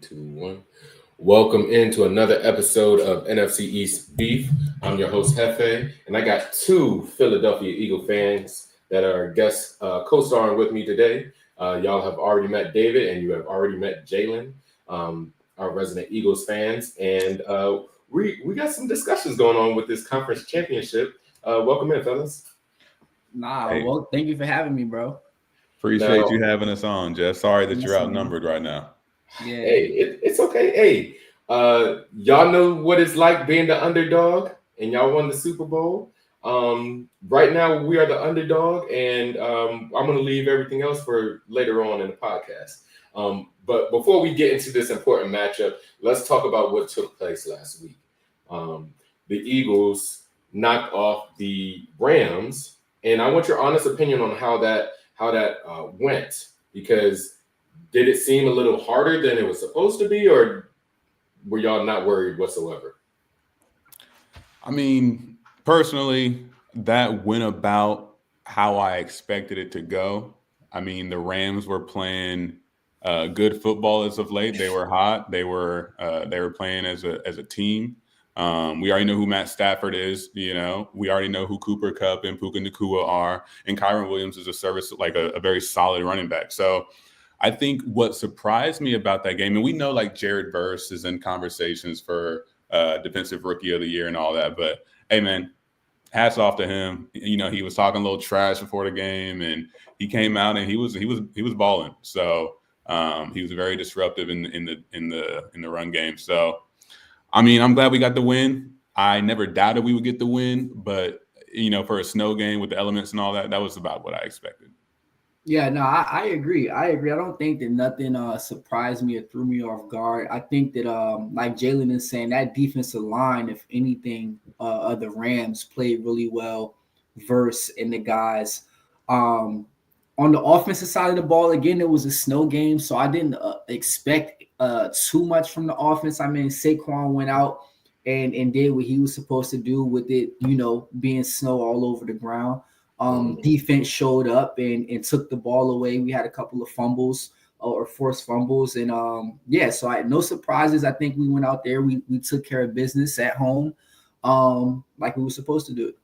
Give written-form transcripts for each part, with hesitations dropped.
Three, two, one. Welcome into another episode of NFC East Beef. I'm your host, Hefe, and I got two Philadelphia Eagle fans that are guest co-starring with me today. Y'all have already met David, and you have already met Jalen, our resident Eagles fans, and we got some discussions going on with this conference championship. Welcome in, fellas. Well, thank you for having me, bro. Appreciate you having us on, Jeff. Sorry that you're outnumbered right now. Yeah. Hey, it's okay. Hey, y'all know what it's like being the underdog, and y'all won the Super Bowl. Right now, we are the underdog, and I'm going to leave everything else for later on in the podcast. But before we get into this important matchup, let's talk about what took place last week. The Eagles knocked off the Rams, and I want your honest opinion on how that went, because did it seem a little harder than it was supposed to be, or were y'all not worried whatsoever? I mean, personally, that went about how I expected it to go. I mean, the Rams were playing good football as of late. They were hot. They were playing as a team. We already know who Matt Stafford is. You know, we already know who Cooper Kupp and Puka Nacua are, and Kyron Williams is a very solid running back. So I think what surprised me about that game, and we know like Jared Verse is in conversations for defensive rookie of the year and all that, but hey man, hats off to him. You know, he was talking a little trash before the game, and he came out and he was balling. So he was very disruptive in the run game. So I mean, I'm glad we got the win. I never doubted we would get the win, but you know, for a snow game with the elements and all that, that was about what I expected. Yeah, no, I agree. I don't think that nothing surprised me or threw me off guard. I think that like Jalen is saying, that defensive line, if anything, of the Rams played really well versus in the guys. On the offensive side of the ball, again, it was a snow game, so I didn't expect too much from the offense. I mean, Saquon went out and did what he was supposed to do with it, you know, being snow all over the ground. Defense showed up and took the ball away. We had a couple of fumbles or forced fumbles. And so no surprises. I think we went out there. We took care of business at home like we were supposed to do it.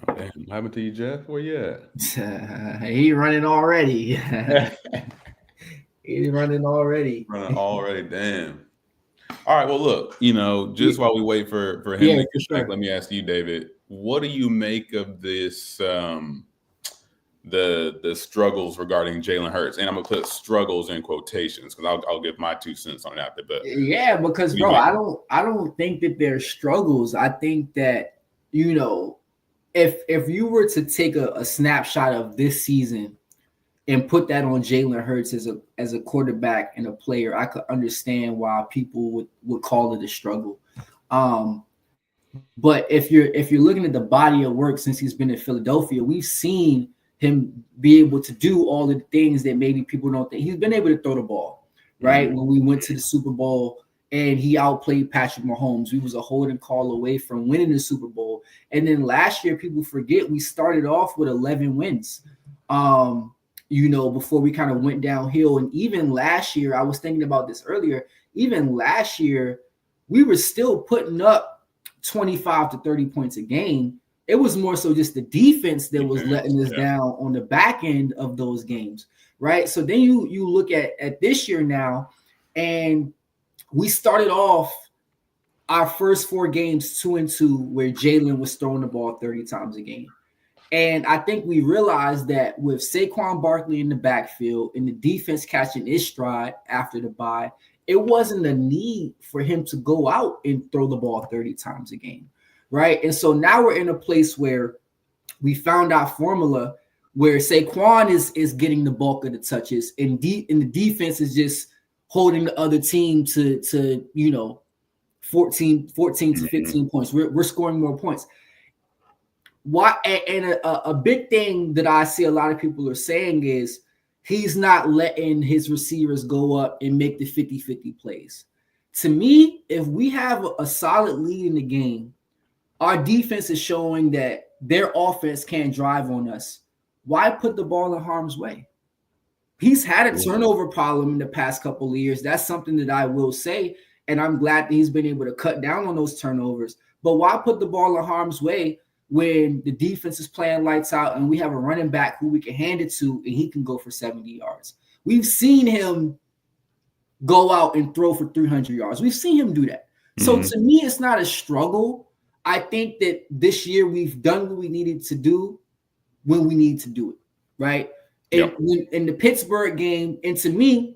Oh, damn. What happened to you, Jeff? Where you at? He running already. He's running already. Running already, damn. All right, well, look, you know, just while we wait for him to get back, let me ask you, David, what do you make of this, the struggles regarding Jalen Hurts? And I'm going to put struggles in quotations because I'll give my 2 cents on it after. But yeah, because, bro, I don't think that they're struggles. I think that, you know, if you were to take a snapshot of this season and put that on Jalen Hurts as a quarterback and a player, I could understand why people would call it a struggle. But if you're looking at the body of work since he's been in Philadelphia, we've seen him be able to do all the things that maybe people don't think. He's been able to throw the ball, right? Mm-hmm. When we went to the Super Bowl and he outplayed Patrick Mahomes, we was a holding call away from winning the Super Bowl. And then last year, people forget we started off with 11 wins. You know, before we kind of went downhill. And even last year, I was thinking about this earlier, even last year, we were still putting up 25 to 30 points a game. It was more so just the defense that was letting us down on the back end of those games, right? So then you look at this year now, and we started off our first 4 games 2-2, where Jalen was throwing the ball 30 times a game. And I think we realized that with Saquon Barkley in the backfield and the defense catching its stride after the bye, it wasn't a need for him to go out and throw the ball 30 times a game, right? And so now we're in a place where we found our formula where Saquon is getting the bulk of the touches, and the defense is just holding the other team to you know, 14 to 15 points. We're scoring more points. Why? And a big thing that I see a lot of people are saying is he's not letting his receivers go up and make the 50-50 plays. To me, if we have a solid lead in the game, our defense is showing that their offense can't drive on us why put the ball in harm's way? He's had a turnover problem in the past couple of years. That's something that I will say. And I'm glad that he's been able to cut down on those turnovers. But why put the ball in harm's way when the defense is playing lights out and we have a running back who we can hand it to and he can go for 70 yards? We've seen him go out and throw for 300 yards. We've seen him do that. So to me, it's not a struggle. I think that this year we've done what we needed to do when we need to do it, right? And in the Pittsburgh game, and to me,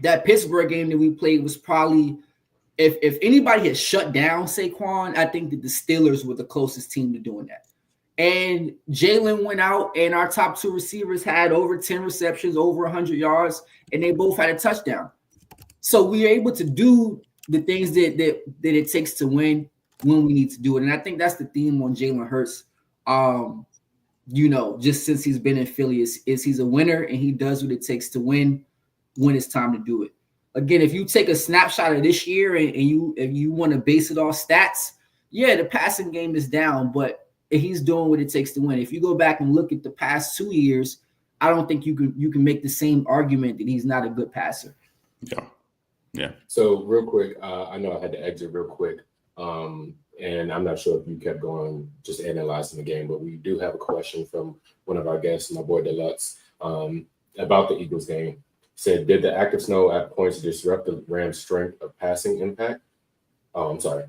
that Pittsburgh game that we played was probably, if anybody had shut down Saquon, I think that the Steelers were the closest team to doing that. And Jalen went out, and our top two receivers had over 10 receptions, over 100 yards, and they both had a touchdown. So we are able to do the things that it takes to win when we need to do it. And I think that's the theme on Jalen Hurts. Just since he's been in Philly, is he's a winner and he does what it takes to win when it's time to do it. Again, if you take a snapshot of this year and you want to base it off stats, yeah, the passing game is down, but he's doing what it takes to win. If you go back and look at the past 2 years, I don't think you can make the same argument that he's not a good passer. Yeah. So real quick, I know I had to exit real quick. And I'm not sure if you kept going, just analyzing the game, but we do have a question from one of our guests, my boy Deluxe, about the Eagles game. Said, did the active snow at points disrupt the Rams' strength of passing impact? Oh, I'm sorry.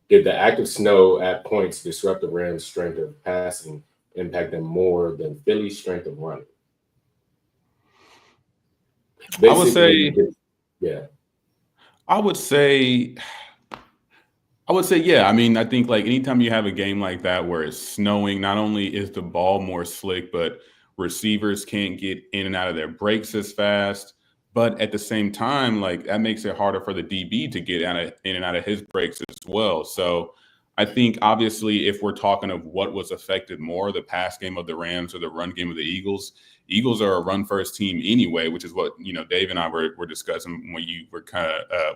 Did the active snow at points disrupt the Rams' strength of passing impact them more than Philly's strength of running? I would say, yeah. I would say, yeah. I mean, I think like anytime you have a game like that where it's snowing, not only is the ball more slick, but receivers can't get in and out of their breaks as fast. But at the same time, like that makes it harder for the DB to get in and out of his breaks as well. So I think obviously if we're talking of what was affected more, the pass game of the Rams or the run game of the Eagles are a run first team anyway, which is what, Dave and I were discussing when you were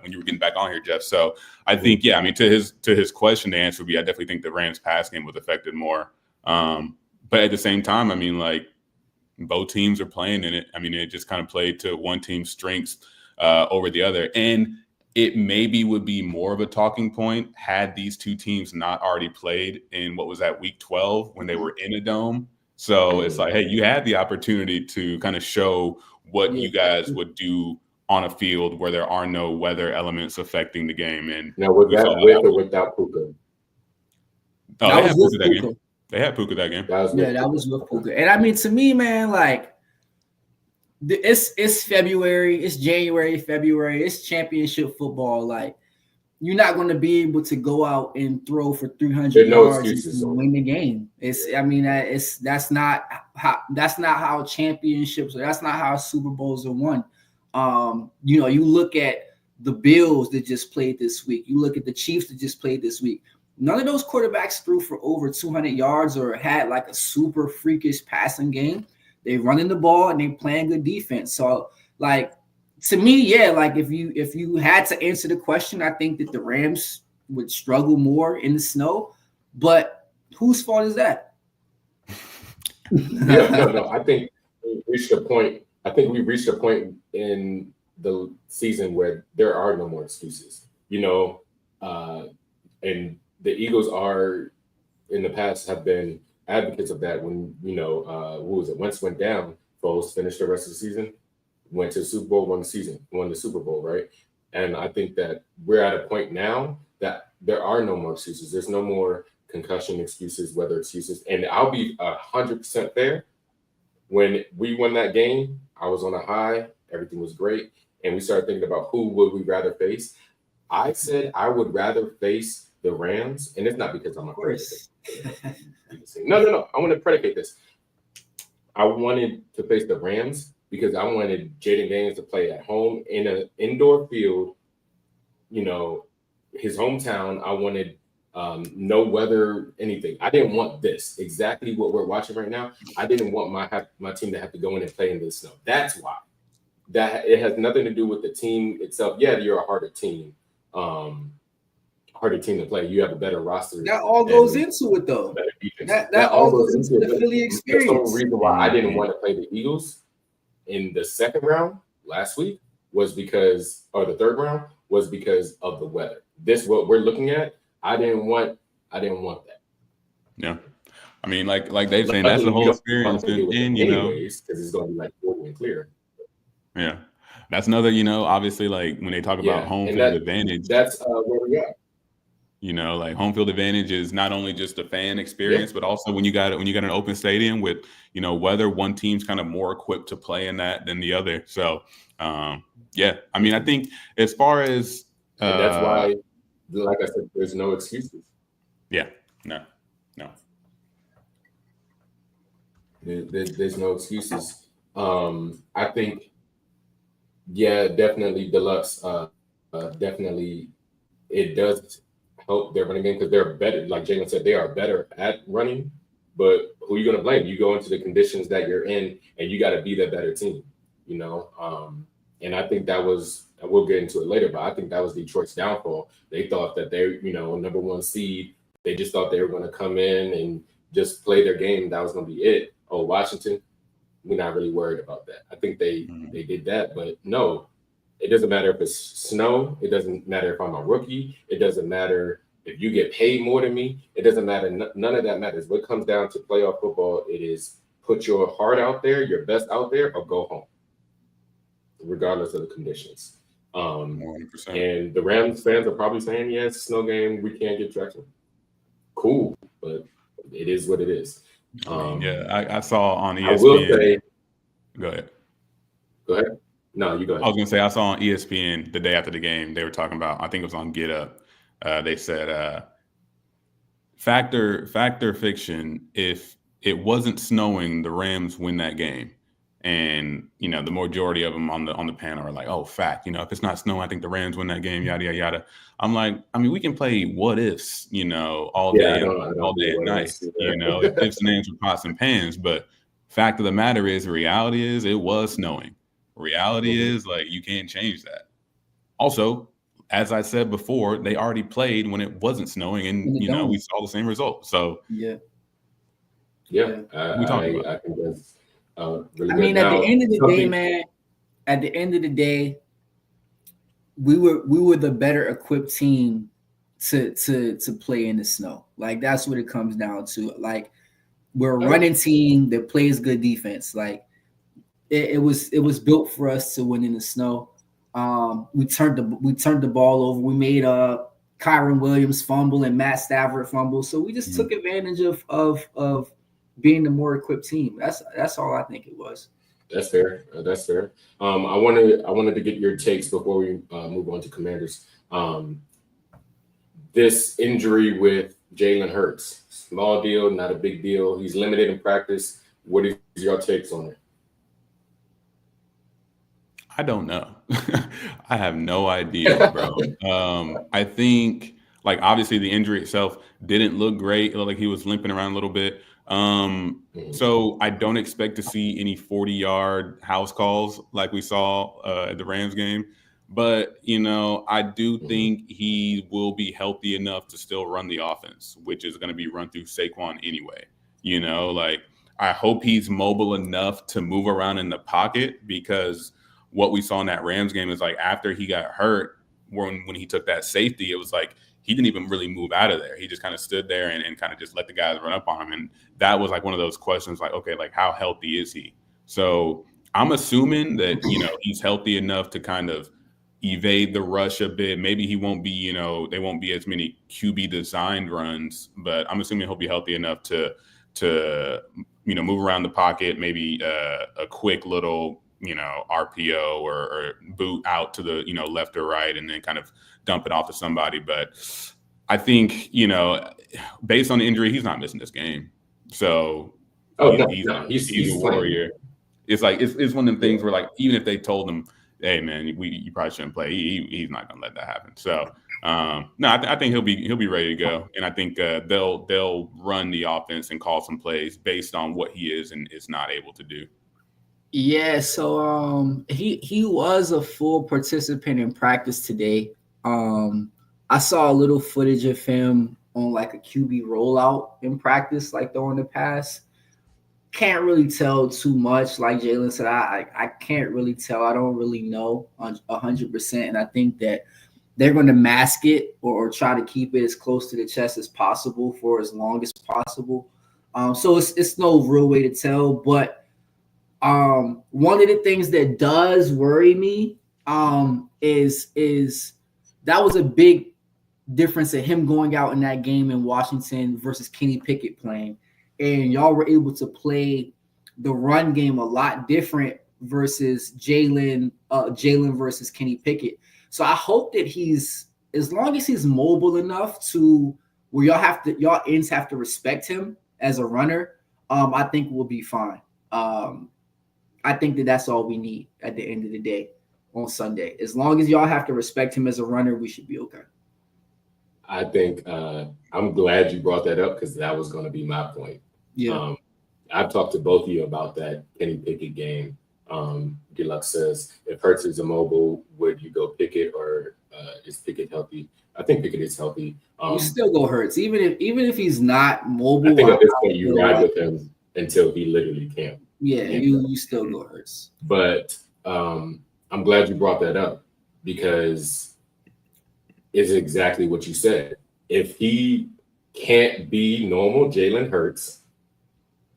when you were getting back on here, Jeff. So I think, yeah, I mean, to his question, the answer would be, I definitely think the Rams pass game was affected more. But at the same time, I mean, like both teams are playing in it. I mean, it just kind of played to one team's strengths over the other. And it maybe would be more of a talking point had these two teams not already played in what was that week 12 when they were in a dome. So it's like, hey, you had the opportunity to kind of show what you guys would do on a field where there are no weather elements affecting the game. And now, was that with or without Puka? Oh, they had Puka that game. They had Puka that game. That was with Puka. And I mean, to me, man, like it's February, it's January, February, it's championship football. Like you're not going to be able to go out and throw for 300 yards and win the game. That's not how championships, or that's not how Super Bowls are won. You look at the Bills that just played this week. You look at the Chiefs that just played this week. None of those quarterbacks threw for over 200 yards or had like a super freakish passing game. They running the ball and they playing good defense. So, like, to me, yeah, like if you had to answer the question, I think that the Rams would struggle more in the snow. But whose fault is that? No. I think we reached a point. I think we reached a point in the season where there are no more excuses. And the Eagles are, in the past, have been advocates of that. When what was it? Wentz went down, Foles finished the rest of the season, went to the Super Bowl, won the Super Bowl, right? And I think that we're at a point now that there are no more excuses. There's no more concussion excuses, weather excuses. And I'll be 100% fair. When we won that game, I was on a high. Everything was great. And we started thinking about who would we rather face. I said I would rather face the Rams, and it's not because I'm a predicate. No. I want to predicate this. I wanted to face the Rams because I wanted Jaden Daniels to play at home in an indoor field, his hometown. I wanted no weather, anything. I didn't want this, exactly what we're watching right now. I didn't want my team to have to go in and play in the snow. That's why. That it has nothing to do with the team itself. Yeah, you're a harder team. harder team to play. You have a better roster. That all goes into it, though. That all goes into the Philly experience. The sole reason why I didn't want to play the Eagles in the second round last week was because, or the third round was because of the weather. This what we're looking at. I didn't want that. Yeah. I mean, like they're saying, that's the whole experience. And you know, because it's going to be like cool and clear. Yeah. That's another, you know, obviously, like when they talk about home field advantage. That's where we are. You know, like home field advantage is not only just a fan experience, but also when you got an open stadium with, you know, whether one team's kind of more equipped to play in that than the other. So, yeah, I mean, I think as far as and that's why, like I said, there's no excuses. Yeah, no. There's no excuses. I think, definitely Deluxe. Definitely, it does help their running game because they're better. Like Jalen said, they are better at running. But who are you going to blame? You go into the conditions that you're in, and you got to be the better team. You know, and I think that was. We'll get into it later, but I think that was Detroit's downfall. They thought that they're, you know, number one seed. They just thought they were going to come in and just play their game. That was going to be it. Oh, Washington, we're not really worried about that. I think they did that, but no, it doesn't matter if it's snow. It doesn't matter if I'm a rookie. It doesn't matter if you get paid more than me. It doesn't matter. None of that matters. What comes down to playoff football, it is put your heart out there, your best out there, or go home, regardless of the conditions. 100%. And the Rams fans are probably saying, yeah, it's a snow game. We can't get traction. Cool, but it is what it is. I saw on ESPN. I will say, go ahead. Go ahead. No, you go ahead. I was going to say, I saw on ESPN the day after the game, they were talking about, I think it was on Get Up. They said, factor fiction, if it wasn't snowing, the Rams win that game. And, you know, the majority of them on the panel are like, oh, fact, you know, if it's not snowing, I think the Rams win that game, yada, yada, yada. I'm like, I mean, we can play what ifs, you know, all day and night, you know, ifs and ands with pots and pans. But fact of the matter is, reality is it was snowing. Reality is, like, you can't change that. Also, as I said before, they already played when it wasn't snowing, and, you know, we saw the same result. So, we talking about. I think that's really I mean, good. at the end of the day, man, at the end of the day, we were the better equipped team to play in the snow. Like, that's what it comes down to. Like, we're a running team that plays good defense. Like, it was built for us to win in the snow. We turned the ball over. We made Kyron Williams fumble and Matt Stafford fumble. So we just took advantage of being the more equipped team. That's all I think it was. That's fair. That's fair. I wanted to get your takes before we move on to Commanders. This injury with Jalen Hurts, small deal, not a big deal. He's limited in practice. What is your takes on it? I don't know. I have no idea, bro. I think, like, obviously the injury itself didn't look great. It looked like he was limping around a little bit. So I don't expect to see any 40-yard house calls like we saw at the Rams game. But, you know, I do think he will be healthy enough to still run the offense, which is going to be run through Saquon anyway. You know, like, I hope he's mobile enough to move around in the pocket, because what we saw in that Rams game is, like, after he got hurt, when he took that safety, it was like he didn't even really move out of there. He just kind of stood there and kind of just let the guys run up on him. And that was like one of those questions, like, okay, like, how healthy is he? So I'm assuming that, you know, he's healthy enough to kind of evade the rush a bit. Maybe he won't be, you know, there won't be as many QB designed runs, but I'm assuming he'll be healthy enough to you know, move around the pocket, maybe a quick little, you know, RPO or boot out to the, you know, left or right, and then kind of dump it off to somebody. But I think, you know, based on the injury, he's not missing this game. So he's a warrior. It's like it's one of them things where, like, even if they told him, hey man, you probably shouldn't play, he's not gonna let that happen. So no, I think he'll be ready to go, and I think they'll run the offense and call some plays based on what he is and is not able to do. Yeah, so he was a full participant in practice today. I saw a little footage of him on like a QB rollout in practice, like throwing the pass. Can't really tell too much. Like Jalen said, I can't really tell. I don't really know 100%, and I think that they're going to mask it or try to keep it as close to the chest as possible for as long as possible. So it's no real way to tell. But one of the things that does worry me is that was a big difference in him going out in that game in Washington versus Kenny Pickett playing, and y'all were able to play the run game a lot different versus Jalen versus Kenny Pickett. So I hope that he's, as long as he's mobile enough to where y'all ends have to respect him as a runner. I think we'll be fine. I think that that's all we need at the end of the day on Sunday. As long as y'all have to respect him as a runner, we should be okay. I think I'm glad you brought that up because that was going to be my point. Yeah. I've talked to both of you about that Kenny Pickett game. Deluxe says, if Hurts is immobile, would you go Pickett or is Pickett healthy? I think Pickett is healthy. You still go Hurts, even if he's not mobile. I think at this point you ride with him until he literally can't. Yeah, you still go Hurts. But I'm glad you brought that up because it's exactly what you said. If he can't be normal Jalen Hurts,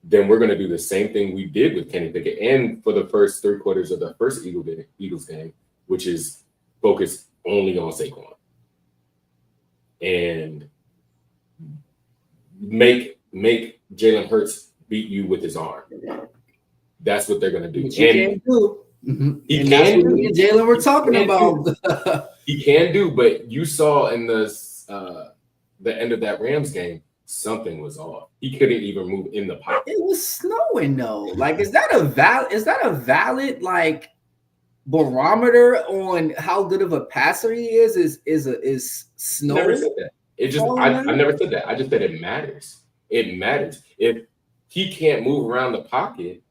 then we're going to do the same thing we did with Kenny Pickett and for the first 3 quarters of the first Eagles game, which is focus only on Saquon and make Jalen Hurts beat you with his arm. That's what they're going to do. Which he can do. Mm-hmm. He and can that's what do. me and Jalen were talking about. He can do, but you saw in the end of that Rams game, something was off. He couldn't even move in the pocket. It was snowing though. Like, is that a valid like barometer on how good of a passer he is? Is snow? Never said that. It just I never said that. I just said it matters. It matters. If he can't move around the pocket,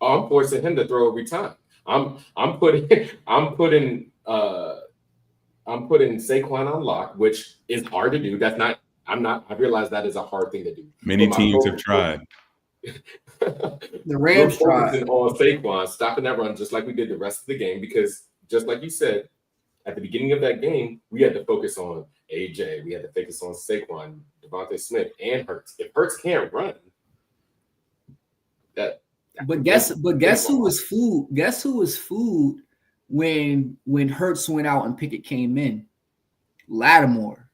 I'm forcing him to throw every time. I'm putting Saquon on lock, which is hard to do. I realize that is a hard thing to do. Many teams have tried. The Rams tried on Saquon, stopping that run just like we did the rest of the game, because just like you said, at the beginning of that game, we had to focus on AJ, we had to focus on Saquon, Devontae Smith, and Hurts. If Hurts can't run, But guess who was food? Guess who was food when Hurts went out and Pickett came in? Lattimore.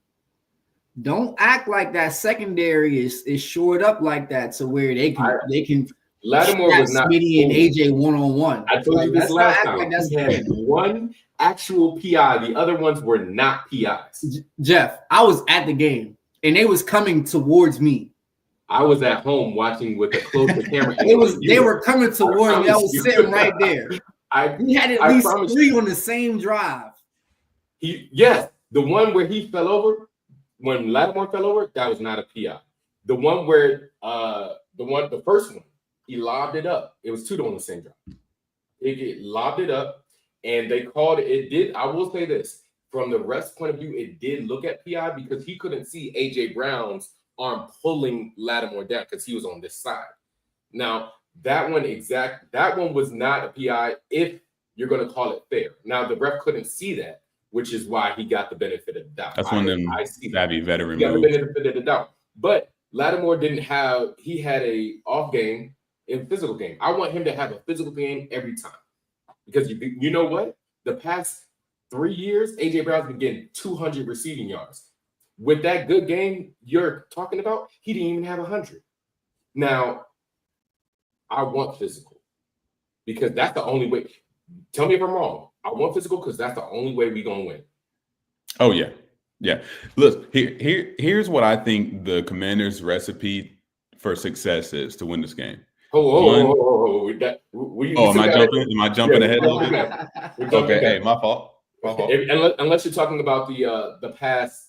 Don't act like that secondary is shored up like that to where they can Lattimore was not Smitty and AJ one-on-one. I told you this last time. He had one actual PI. The other ones were not PIs. Jeff, I was at the game and they was coming towards me. I was at home watching with a closer camera. They were coming towards me. I was sitting right there. We had at least 3 on the same drive. Yes, the one where he fell over, when Lattimore fell over, that was not a PI. The one where the first one, he lobbed it up. It was 2 on the same drive. He lobbed it up, and they called it. It did. I will say this from the ref's point of view, it did look at PI because he couldn't see AJ Brown's arm pulling Lattimore down because he was on this side. Now that one was not a PI if you're going to call it fair. Now the ref couldn't see that, which is why he got the benefit of the doubt. That's one of them savvy veteran moves. He got the benefit of the doubt. But Lattimore he had a off game in physical game. I want him to have a physical game every time. Because you know what? The past 3 years, AJ Brown's been getting 200 receiving yards. With that good game you're talking about, he didn't even have 100. Now, I want physical because that's the only way. Tell me if I'm wrong. I want physical because that's the only way we're going to win. Oh, yeah. Yeah. Look, here's what I think the Commanders' recipe for success is to win this game. Am I jumping ahead a little bit? Okay, hey, my fault. Unless you're talking about the past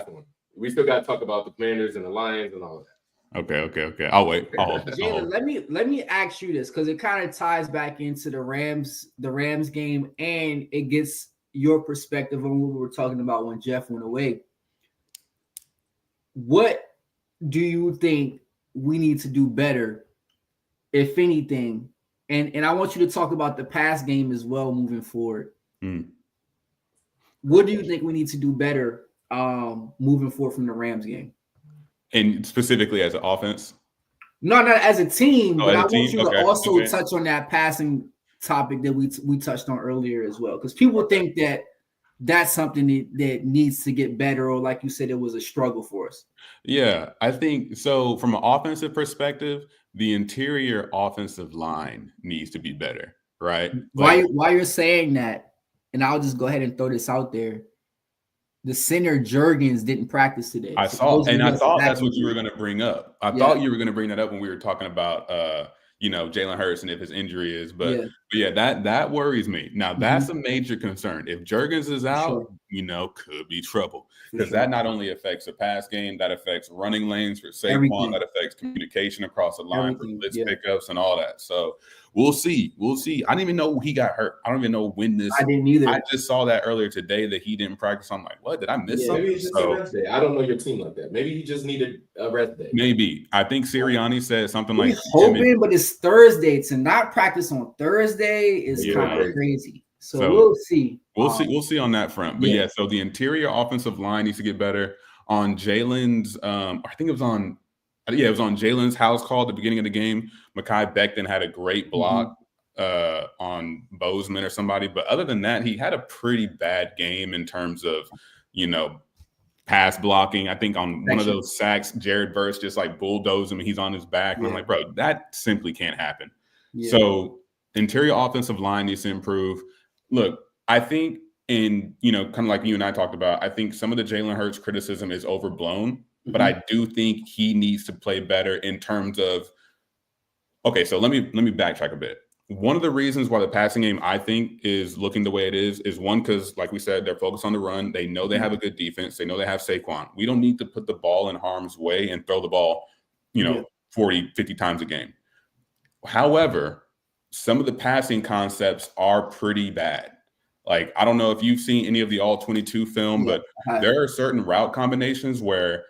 one. We still got to talk about the Commanders and the Lions and all of that. Okay. I'll wait. Jalen, let me ask you this because it kind of ties back into the Rams game, and it gets your perspective on what we were talking about when Jeff went away. What do you think we need to do better, if anything? And I want you to talk about the pass game as well moving forward. What do you think we need to do better moving forward from the Rams game? And specifically as an offense? No, not as a team, but I want you to also Okay. touch on that passing topic that we touched on earlier as well. Because people think that that's something that needs to get better, or like you said, it was a struggle for us. Yeah, I think so. From an offensive perspective, the interior offensive line needs to be better, right? Why you're saying that, and I'll just go ahead and throw this out there. The center Jurgens didn't practice today. I thought that's what you were going to bring up. I thought you were going to bring that up when we were talking about Jalen Hurts and if his injury is, but yeah, that worries me. Now that's a major concern. If Jurgens is out, could be trouble, because that not only affects the pass game, that affects running lanes for Saquon, that affects communication across the line for blitz pickups and all that. So we'll see. I didn't even know he got hurt. I don't even know when this. I didn't either. I just saw that earlier today that he didn't practice. I'm like, what? Did I miss something? Maybe it's just a rest day. I don't know your team like that. Maybe he just needed a rest day. Maybe. I think Sirianni said something like hoping, but it's Thursday. To not practice on Thursday is kind of crazy. So we'll see. We'll see on that front. But so the interior offensive line needs to get better. On Jalen's, I think it was on Jalen's house call at the beginning of the game. Mekhi Becton had a great block on Bozeman or somebody. But other than that, he had a pretty bad game in terms of, pass blocking. I think on one of those sacks, Jared Verse just like bulldozed him and he's on his back. And I'm like, bro, that simply can't happen. So interior offensive line needs to improve. Look, I think kind of like you and I talked about, I think some of the Jalen Hurts criticism is overblown, but I do think he needs to play better in terms of, okay, so let me backtrack a bit. One of the reasons why the passing game, I think, is looking the way it is one, because, like we said, they're focused on the run. They know they have a good defense. They know they have Saquon. We don't need to put the ball in harm's way and throw the ball, 40, 50 times a game. However, some of the passing concepts are pretty bad. Like, I don't know if you've seen any of the All-22 film, but there are certain route combinations where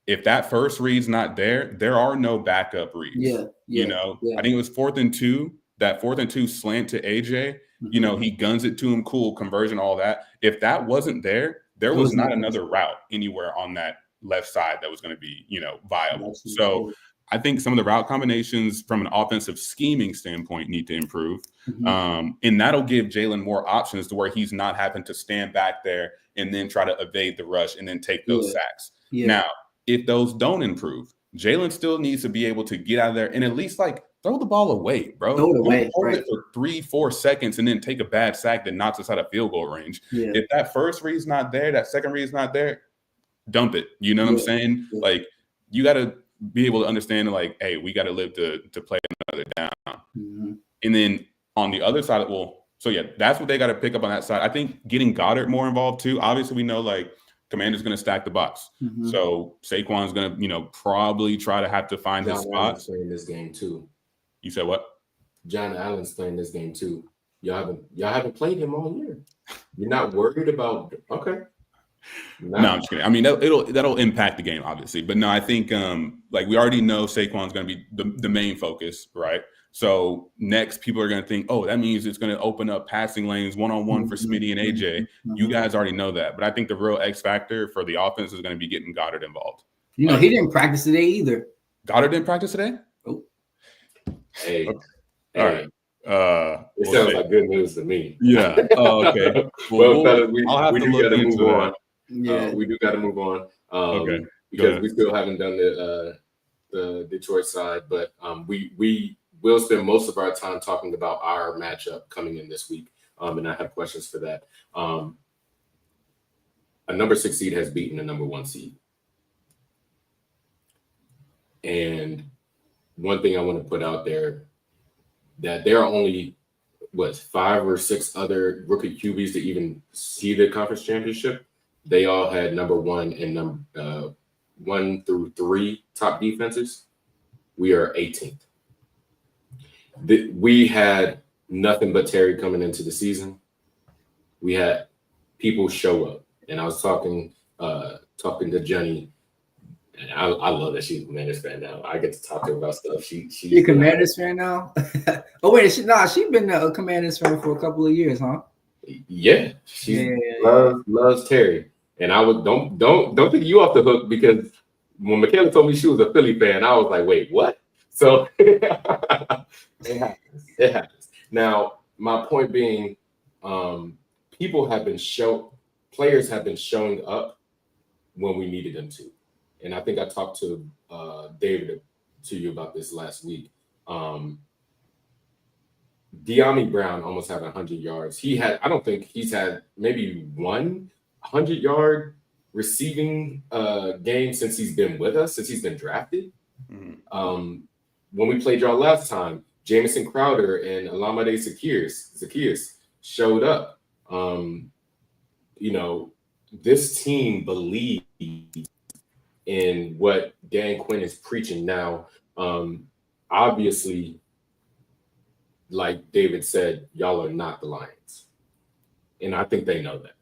if that first read's not there, there are no backup reads. I think it was 4th and 2. That 4th and 2 slant to AJ, he guns it to him, cool, conversion, all that. If that wasn't there, there was not another route anywhere on that left side that was going to be, viable. So I think some of the route combinations from an offensive scheming standpoint need to improve. And that'll give Jalen more options to where he's not having to stand back there and then try to evade the rush and then take those sacks. Now, if those don't improve, Jalen still needs to be able to get out of there and at least throw the ball away, bro. Throw it away, hold it for 3-4 seconds and then take a bad sack that knocks us out of field goal range. If that first read's not there, that second read's not there, dump it. You know what I'm saying? Like, you got to be able to understand, hey, we got to live to play another down. And then on the other side, that's what they got to pick up on that side. I think getting Goddard more involved too. Obviously, we know Commander's going to stack the box. So Saquon's going to, probably try to have to find his spots. Playing this game too. You said what? John Allen's playing this game too. Y'all haven't played him all year. You're not worried about No, I'm just kidding. I mean, that'll impact the game, obviously. But no, I think we already know Saquon's going to be the main focus, right? So next, people are going to think, oh, that means it's going to open up passing lanes one-on-one for Smitty and AJ. You guys already know that. But I think the real X factor for the offense is going to be getting Goddard involved. He didn't practice today either. Goddard didn't practice today? Oh. Hey. Okay. All right. It sounds like good news to me. Yeah. Oh, okay. Well, fellas, we do got to move on. Yeah. We do got to move on. Okay. Because we still haven't done the Detroit side, but we will spend most of our time talking about our matchup coming in this week. And I have questions for that. A number 6 seed has beaten a number 1 seed. And one thing I want to put out there, that there are only 5 or 6 other rookie QBs to even see the conference championship. They all had number 1 and number 1 through 3 top defenses. We are 18th. We had nothing but Terry coming into the season. We had people show up. And I was talking to Jenny, and I love that she's a Commanders fan now. I get to talk to her about stuff. She's a Commanders fan now? Oh wait, she's been a Commanders fan for a couple of years, huh? Yeah, she loves Terry. And I would don't take you off the hook, because when Michaela told me she was a Philly fan, I was like, wait, what? So it happens. It happens. Now, my point being, players have been showing up when we needed them to. And I think I talked to David to you about this last week. De'Ami Brown almost had 100 yards. I don't think he's had maybe 100-yard receiving game since he's been with us, since he's been drafted. Mm-hmm. When we played y'all last time, Jamison Crowder and Olamide Zaccheaus showed up. This team believes in what Dan Quinn is preaching now. Obviously, like David said, y'all are not the Lions. And I think they know that.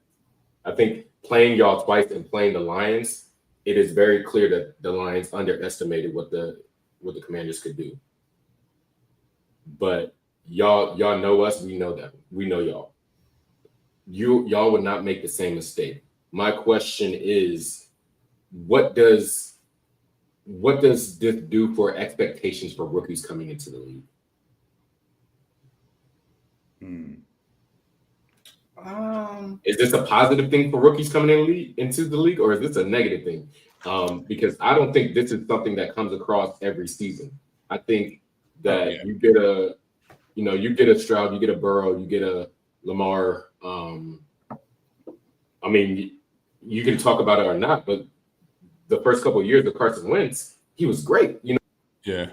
I think playing y'all twice and playing the Lions, it is very clear that the Lions underestimated what the Commanders could do. But y'all know us, we know that. We know y'all. Y'all would not make the same mistake. My question is, what does this do for expectations for rookies coming into the league? Is this a positive thing for rookies coming into the league, or is this a negative thing? Because I don't think this is something that comes across every season. I think that you get a Stroud, you get a Burrow, you get a Lamar. I mean, you can talk about it or not, but the first couple of years of Carson Wentz, he was great. Yeah.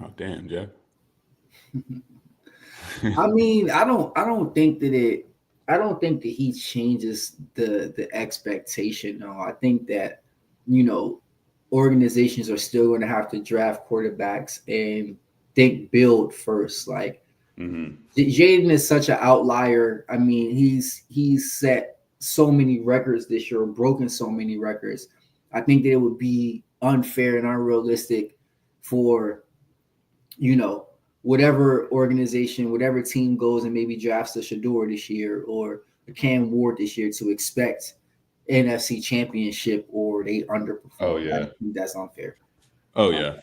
Oh damn, Jeff. I mean, I don't think that he changes the expectation. No, I think that organizations are still going to have to draft quarterbacks and think build first. Like Jaden is such an outlier. I mean, he's set so many records this year, broken so many records. I think that it would be unfair and unrealistic for whatever organization, whatever team goes and maybe drafts a Shador this year or a Cam Ward this year to expect NFC championship or they underperform. Oh yeah, I think that's unfair. Oh yeah,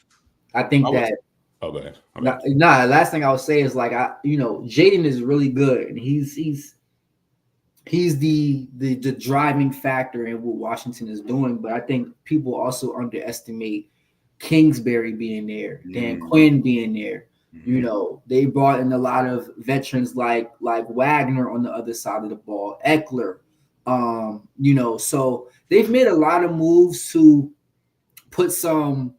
I think that. Oh, go ahead. Nah, last thing I would say is like Jaden is really good and he's the driving factor in what Washington is doing, but I think people also underestimate Kingsbury being there, Dan Quinn being there. They brought in a lot of veterans like Wagner on the other side of the ball, Eckler. So they've made a lot of moves to put some,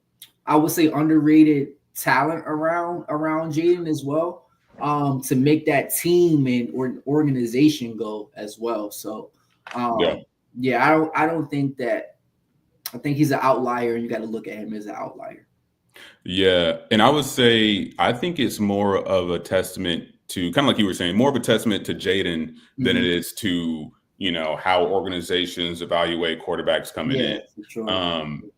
I would say, underrated talent around Jaden as well, to make that team and organization go as well. So I don't think that. I think he's an outlier, and you got to look at him as an outlier. Yeah, and I would say I think it's more of a testament to, kind of like you were saying, more of a testament to Jaden than it is to how organizations evaluate quarterbacks coming in. Sure.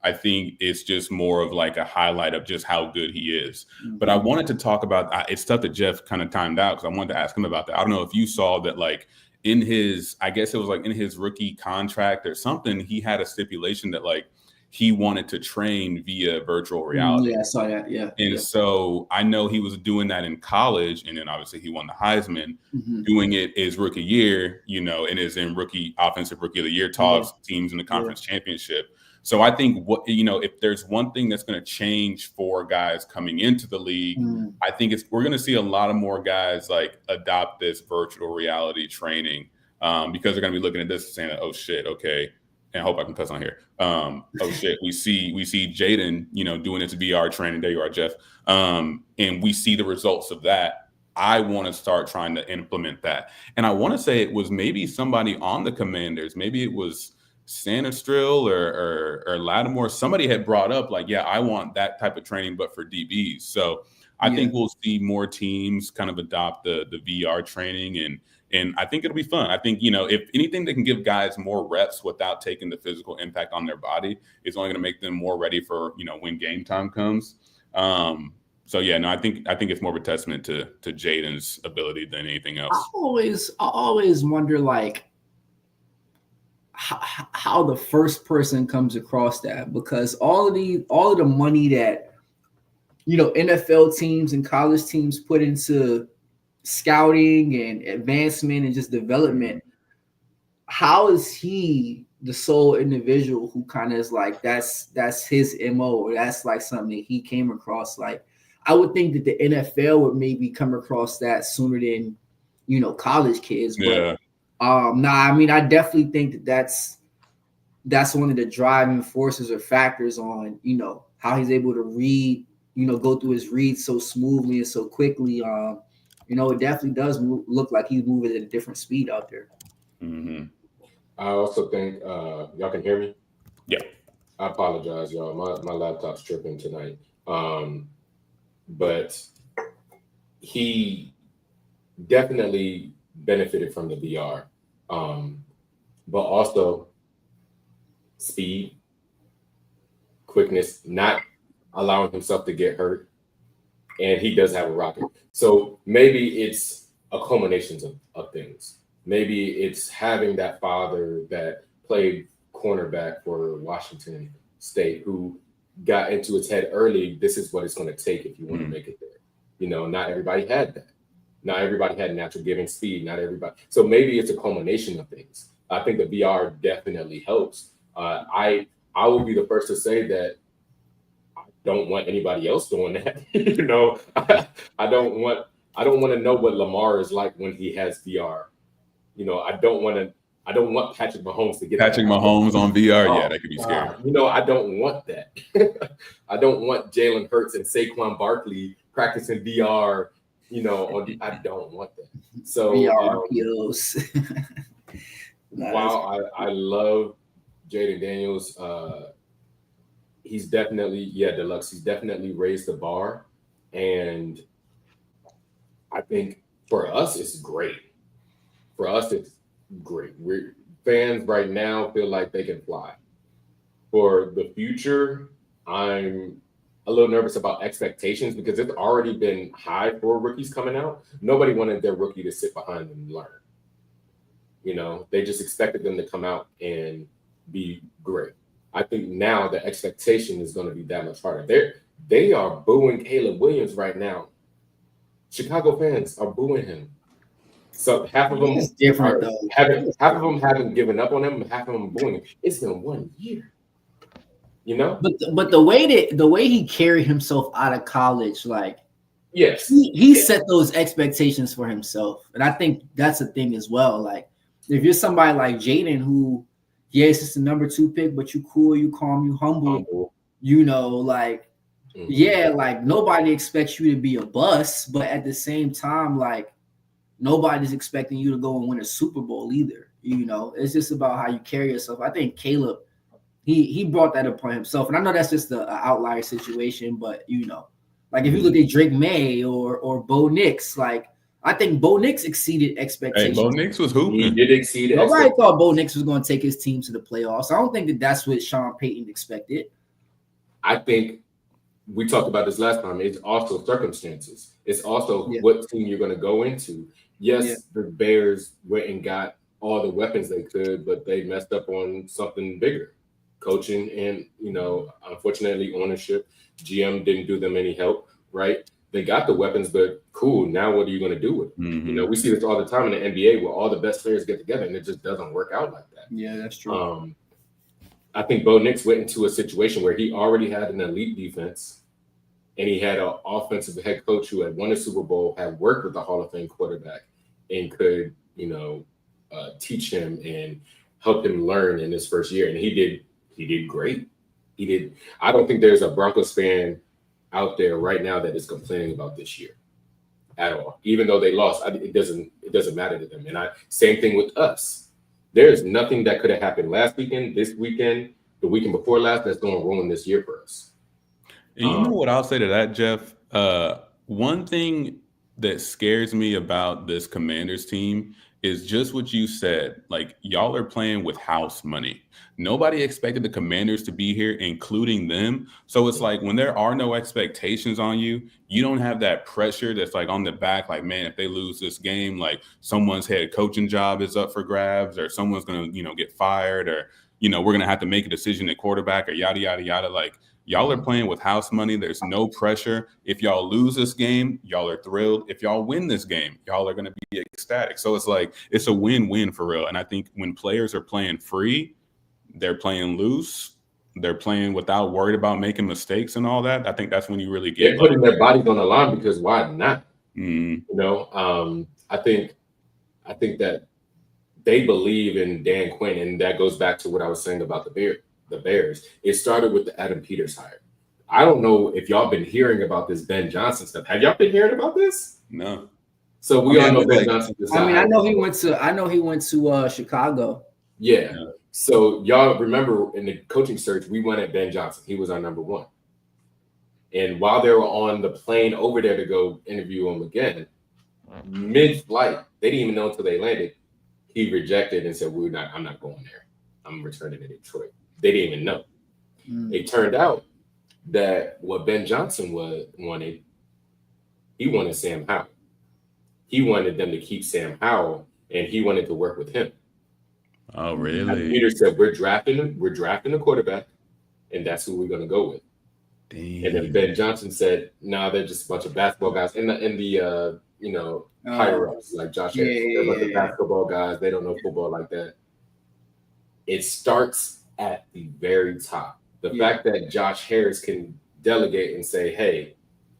I think it's just more of like a highlight of just how good he is. But I wanted to talk about it's stuff that Jeff kind of timed out because I wanted to ask him about that. I don't know if you saw that, like in his, I guess it was like in his rookie contract or something, he had a stipulation that like he wanted to train via virtual reality. Yeah, I saw that. Yeah. And so I know he was doing that in college, and then obviously he won the Heisman, doing it his rookie year, and is in offensive rookie of the year talks, teams in the conference championship. So I think if there's one thing that's going to change for guys coming into the league, I think we're going to see a lot of more guys like adopt this virtual reality training because they're going to be looking at this and saying, oh shit, okay. And I hope I can cuss on here. Oh shit, we see Jaden, doing this VR training. There you are, Jeff. And we see the results of that. I want to start trying to implement that. And I want to say it was maybe somebody on the Commanders. Maybe it was Sanistrill or Lattimore, somebody had brought up like, yeah, I want that type of training, but for DBs. So I think we'll see more teams kind of adopt the VR training, and I think it'll be fun. I think, if anything that can give guys more reps without taking the physical impact on their body is only going to make them more ready for, when game time comes. So yeah, no, I think it's more of a testament to Jaden's ability than anything else. I always wonder like how the first person comes across that, because all of the money that NFL teams and college teams put into scouting and advancement and just development, how is he the sole individual who kind of is like that's his MO, or that's like something that he came across? Like, I would think that the NFL would maybe come across that sooner than college kids. But I mean, I definitely think that that's one of the driving forces or factors on how he's able to read, go through his reads so smoothly and so quickly. It definitely does look like he's moving at a different speed out there. Mm-hmm. I also think y'all can hear me. Yeah. I apologize, y'all. My laptop's tripping tonight. But he definitely benefited from the VR, but also speed, quickness, not allowing himself to get hurt, and he does have a rocket. So maybe it's a culmination of things. Maybe it's having that father that played cornerback for Washington State who got into his head early. This is what it's going to take if you want to make it there. Not everybody had that. Not everybody had natural giving speed. Not everybody. So maybe it's a culmination of things. I think the VR definitely helps. I will be the first to say that I don't want anybody else doing that. I don't want to know what Lamar is like when he has VR. I don't want Patrick Mahomes to get Patrick Mahomes on VR. Yeah, that could be scary. I don't want that. I don't want Jalen Hurts and Saquon Barkley practicing VR. I don't want that. So VR POs. While I love Jaden Daniels, he's definitely Deluxe. He's definitely raised the bar, and I think for us it's great. For us, it's great. We're fans right now feel like they can fly. For the future, I'm a little nervous about expectations because it's already been high for rookies coming out. Nobody wanted their rookie to sit behind and learn. They just expected them to come out and be great. I think now the expectation is going to be that much harder. They are booing Caleb Williams right now. Chicago fans are booing him. So half of them haven't given up on him. Half of them booing him. It's been 1 year. But the way he carried himself out of college, like, yes, he set those expectations for himself, and I think that's a thing as well. Like, if you're somebody like Jaden, who, yes, it's the number 2 pick, but you cool, you calm, you humble, like, like nobody expects you to be a bust, but at the same time, like, nobody's expecting you to go and win a Super Bowl either. It's just about how you carry yourself. I think Caleb, he brought that upon himself, and I know that's just an outlier situation, but like if you look at Drake May or Bo Nix, like, I think Bo Nix exceeded expectations. Hey, Bo Nix was hooping. He did exceed. Nobody thought Bo Nix was going to take his team to the playoffs. I don't think that that's what Sean Payton expected. I think we talked about this last time. It's also circumstances. It's also what team you're going to go into. Yes, the Bears went and got all the weapons they could, but they messed up on something bigger. Coaching and, unfortunately, ownership. GM didn't do them any help, right? They got the weapons, but cool. Now what are you going to do with it? Mm-hmm. We see this all the time in the NBA where all the best players get together and it just doesn't work out like that. Yeah, that's true. I think Bo Nix went into a situation where he already had an elite defense and he had an offensive head coach who had won a Super Bowl, had worked with a Hall of Fame quarterback, and could, teach him and help him learn in his first year. And he did great. I don't think there's a Broncos fan out there right now that is complaining about this year at all. Even though they lost, it doesn't matter to them. And same thing with us. There's nothing that could have happened last weekend, this weekend, the weekend before last that's going to ruin this year for us. And you know what I'll say to that, Jeff? One thing that scares me about this Commanders team is just what you said. Like, y'all are playing with house money. Nobody expected the Commanders to be here, including them. So it's like when there are no expectations on you, you don't have that pressure that's like on the back. Like, man, if they lose this game, like someone's head coaching job is up for grabs, or someone's going to, get fired, or, we're going to have to make a decision at quarterback, or yada, yada, yada. Like, y'all are playing with house money. There's no pressure. If y'all lose this game, y'all are thrilled. If y'all win this game, y'all are going to be ecstatic. So it's like, it's a win-win for real. And I think when players are playing free, they're playing loose, they're playing without worried about making mistakes and all that. I think that's when you really get they're putting their bodies on the line, because why not? I think that they believe in Dan Quinn, and that goes back to what I was saying about the Bears. It started with the Adam Peters hire. I don't know if y'all been hearing about this Ben Johnson stuff. Have y'all been hearing about this? No. So we all know Ben Johnson. I know he went to Chicago. Yeah. So y'all remember in the coaching search, we went at Ben Johnson. He was our number one. And while they were on the plane over there to go interview him again, mid-flight, they didn't even know until they landed. He rejected and said, I'm not going there. I'm returning to Detroit. They didn't even know. It turned out that what Ben Johnson wanted, he wanted Sam Howell. He wanted them to keep Sam Howell, and he wanted to work with him. Oh, really? And Peter said, we're drafting a quarterback, and that's who we're going to go with. Damn. And then Ben Johnson said, no, they're just a bunch of basketball guys. In the higher ups, like Josh Harris. They're a bunch of basketball guys. They don't know football like that. It starts at the very top. The fact that Josh Harris can delegate and say, hey,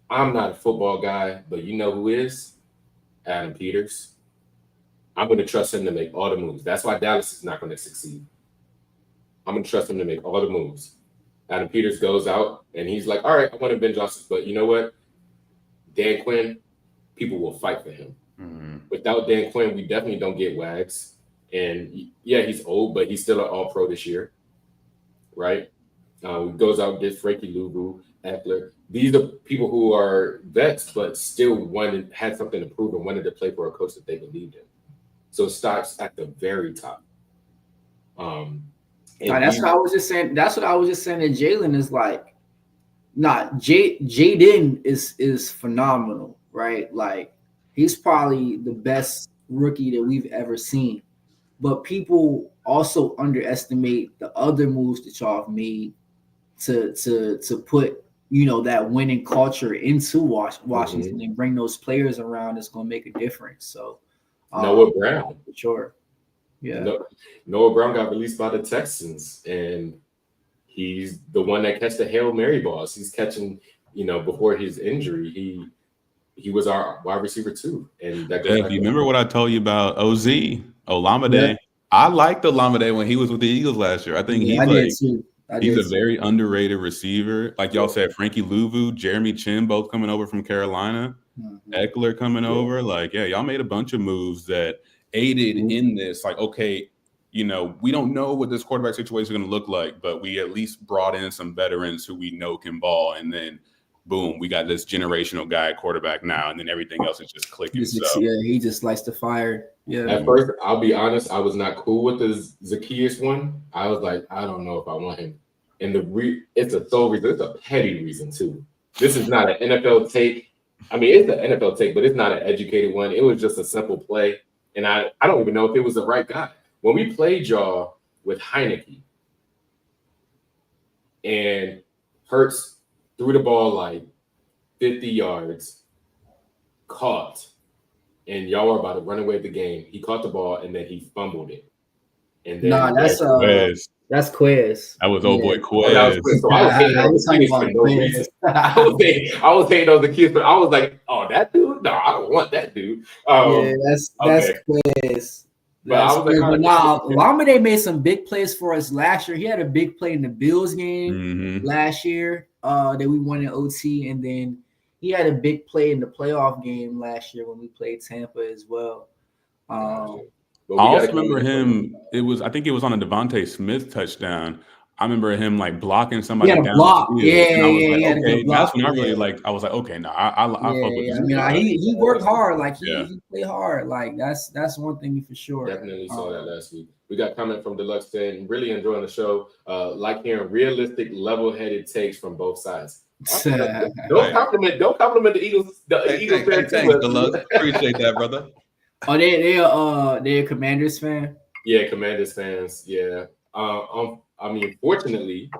I'm not a football guy, but you know who is? Adam Peters. I'm going to trust him to make all the moves. That's why Dallas is not going to succeed. I'm going to trust him to make all the moves. Adam Peters goes out, and he's like, all right, I want to Ben Johnson, but you know what? Dan Quinn, people will fight for him. Without Dan Quinn, we definitely don't get Wags. And yeah, he's old, but he's still an all-pro this year, right? He goes out and gets Frankie Luvu, Eckler. These are people who are vets, but still had something to prove and wanted to play for a coach that they believed in. So it starts at the very top. That's what I was just saying. That's what I was just saying to Jalen is like, Jaden is phenomenal, right? Like, he's probably the best rookie that we've ever seen. But people also underestimate the other moves that y'all have made to put, that winning culture into Washington and bring those players around. That's going to make a difference. So Noah Brown, for sure. Yeah. Noah Brown got released by the Texans, and he's the one that catch the Hail Mary balls. He's catching, before his injury, he was our wide receiver too. And that goes you remember what I told you about Olamide? Yeah. I liked Olamide when he was with the Eagles last year. I think he's a very underrated receiver. Like y'all said, Frankie Luvu, Jeremy Chin, both coming over from Carolina, Eckler coming over. Like, yeah, y'all made a bunch of moves that aided in this. Like, okay, we don't know what this quarterback situation is going to look like, but we at least brought in some veterans who we know can ball. And then, boom, we got this generational guy at quarterback now, and then everything else is just clicking. He just likes to fire. Yeah. At first, I'll be honest, I was not cool with the Zacchaeus one. I was like, I don't know if I want him. And it's a sole reason. It's a petty reason too. This is not an NFL take. I mean, it's an NFL take, but it's not an educated one. It was just a simple play, and I don't even know if it was the right guy. When we played y'all with Heineke, and Hurts threw the ball like 50 yards, caught, and y'all were about to run away with the game. He caught the ball, and then he fumbled it. And then that's Quiz. That was old boy Quiz. Oh, that was Quiz. So I was hating on the kids for no reason. I was hating on the kids, but I was like, oh, that dude? No, I don't want that dude. That's Quiz. Olamide made some big plays for us last year. He had a big play in the Bills game last year that we won in OT, and then he had a big play in the playoff game last year when we played Tampa as well. But But I we got to also remember him. I think it was on a Devontae Smith touchdown. I remember him like blocking He somebody had a down the block. field, and I was He had like, a good okay, that's block. when I really like. I was like, okay, no, I fuck with Yeah. this I mean, guy. he worked hard. Like Yeah. he played hard. Like that's one thing for sure. Definitely saw that last week. We got a comment from Deluxe saying, really enjoying the show. Like hearing realistic, level-headed takes from both sides. Don't compliment the Eagles. The Eagles fans thanks, Deluxe. Appreciate that, brother. Oh, they're a Commanders fan. Yeah, Commanders fans. Yeah. I mean, fortunately,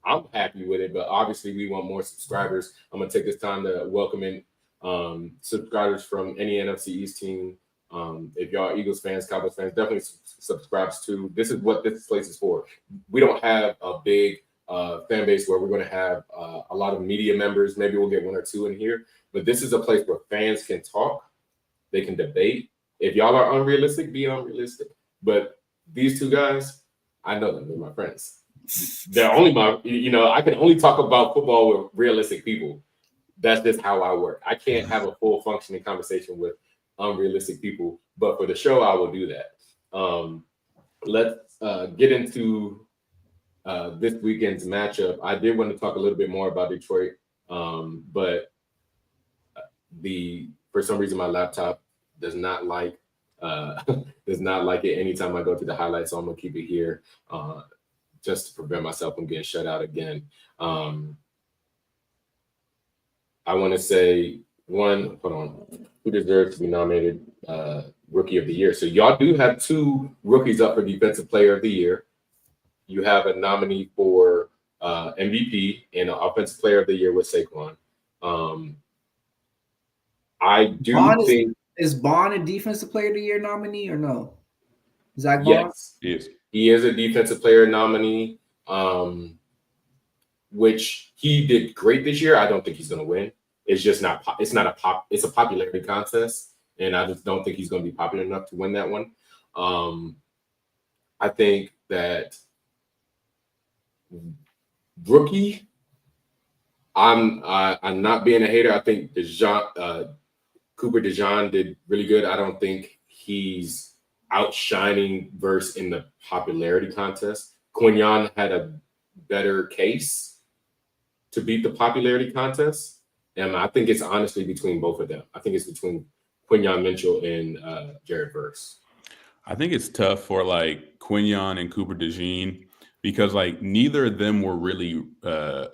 I'm happy with it, but obviously we want more subscribers. I'm gonna take this time to welcome in subscribers from any NFC East team. If y'all are Eagles fans, Cowboys fans, definitely subscribe to. This is what this place is for. We don't have a big fan base where we're going to have a lot of media members. Maybe we'll get one or two in here, but this is a place where fans can talk, they can debate. If y'all are unrealistic, be unrealistic. But these two guys, I know them. They're my friends. They're only I can only talk about football with realistic people. That's just how I work. I can't have a full functioning conversation with unrealistic people, but for the show, I will do that. Let's get into this weekend's matchup. I did want to talk a little bit more about Detroit, but for some reason my laptop does not like it anytime I go to the highlights, so I'm gonna keep it here just to prevent myself from getting shut out again. I want to say who deserves to be nominated Rookie of the Year. So y'all do have two rookies up for Defensive Player of the Year. You have a nominee for MVP and an Offensive Player of the Year with Saquon. I do think is Bond a Defensive Player of the Year nominee or no? Zach Bond? Yes, Yes. He is a Defensive Player nominee, which he did great this year. I don't think he's going to win. It's just not. It's a popularity contest, and I just don't think he's going to be popular enough to win that one. I think that rookie. I'm not being a hater. I think Cooper DeJean did really good. I don't think he's outshining Verse in the popularity contest. Quinyon had a better case to beat the popularity contest. And I think it's honestly between both of them. I think it's between Quinyon Mitchell and Jared Verse. I think it's tough for like Quinyon and Cooper DeJean because like neither of them were really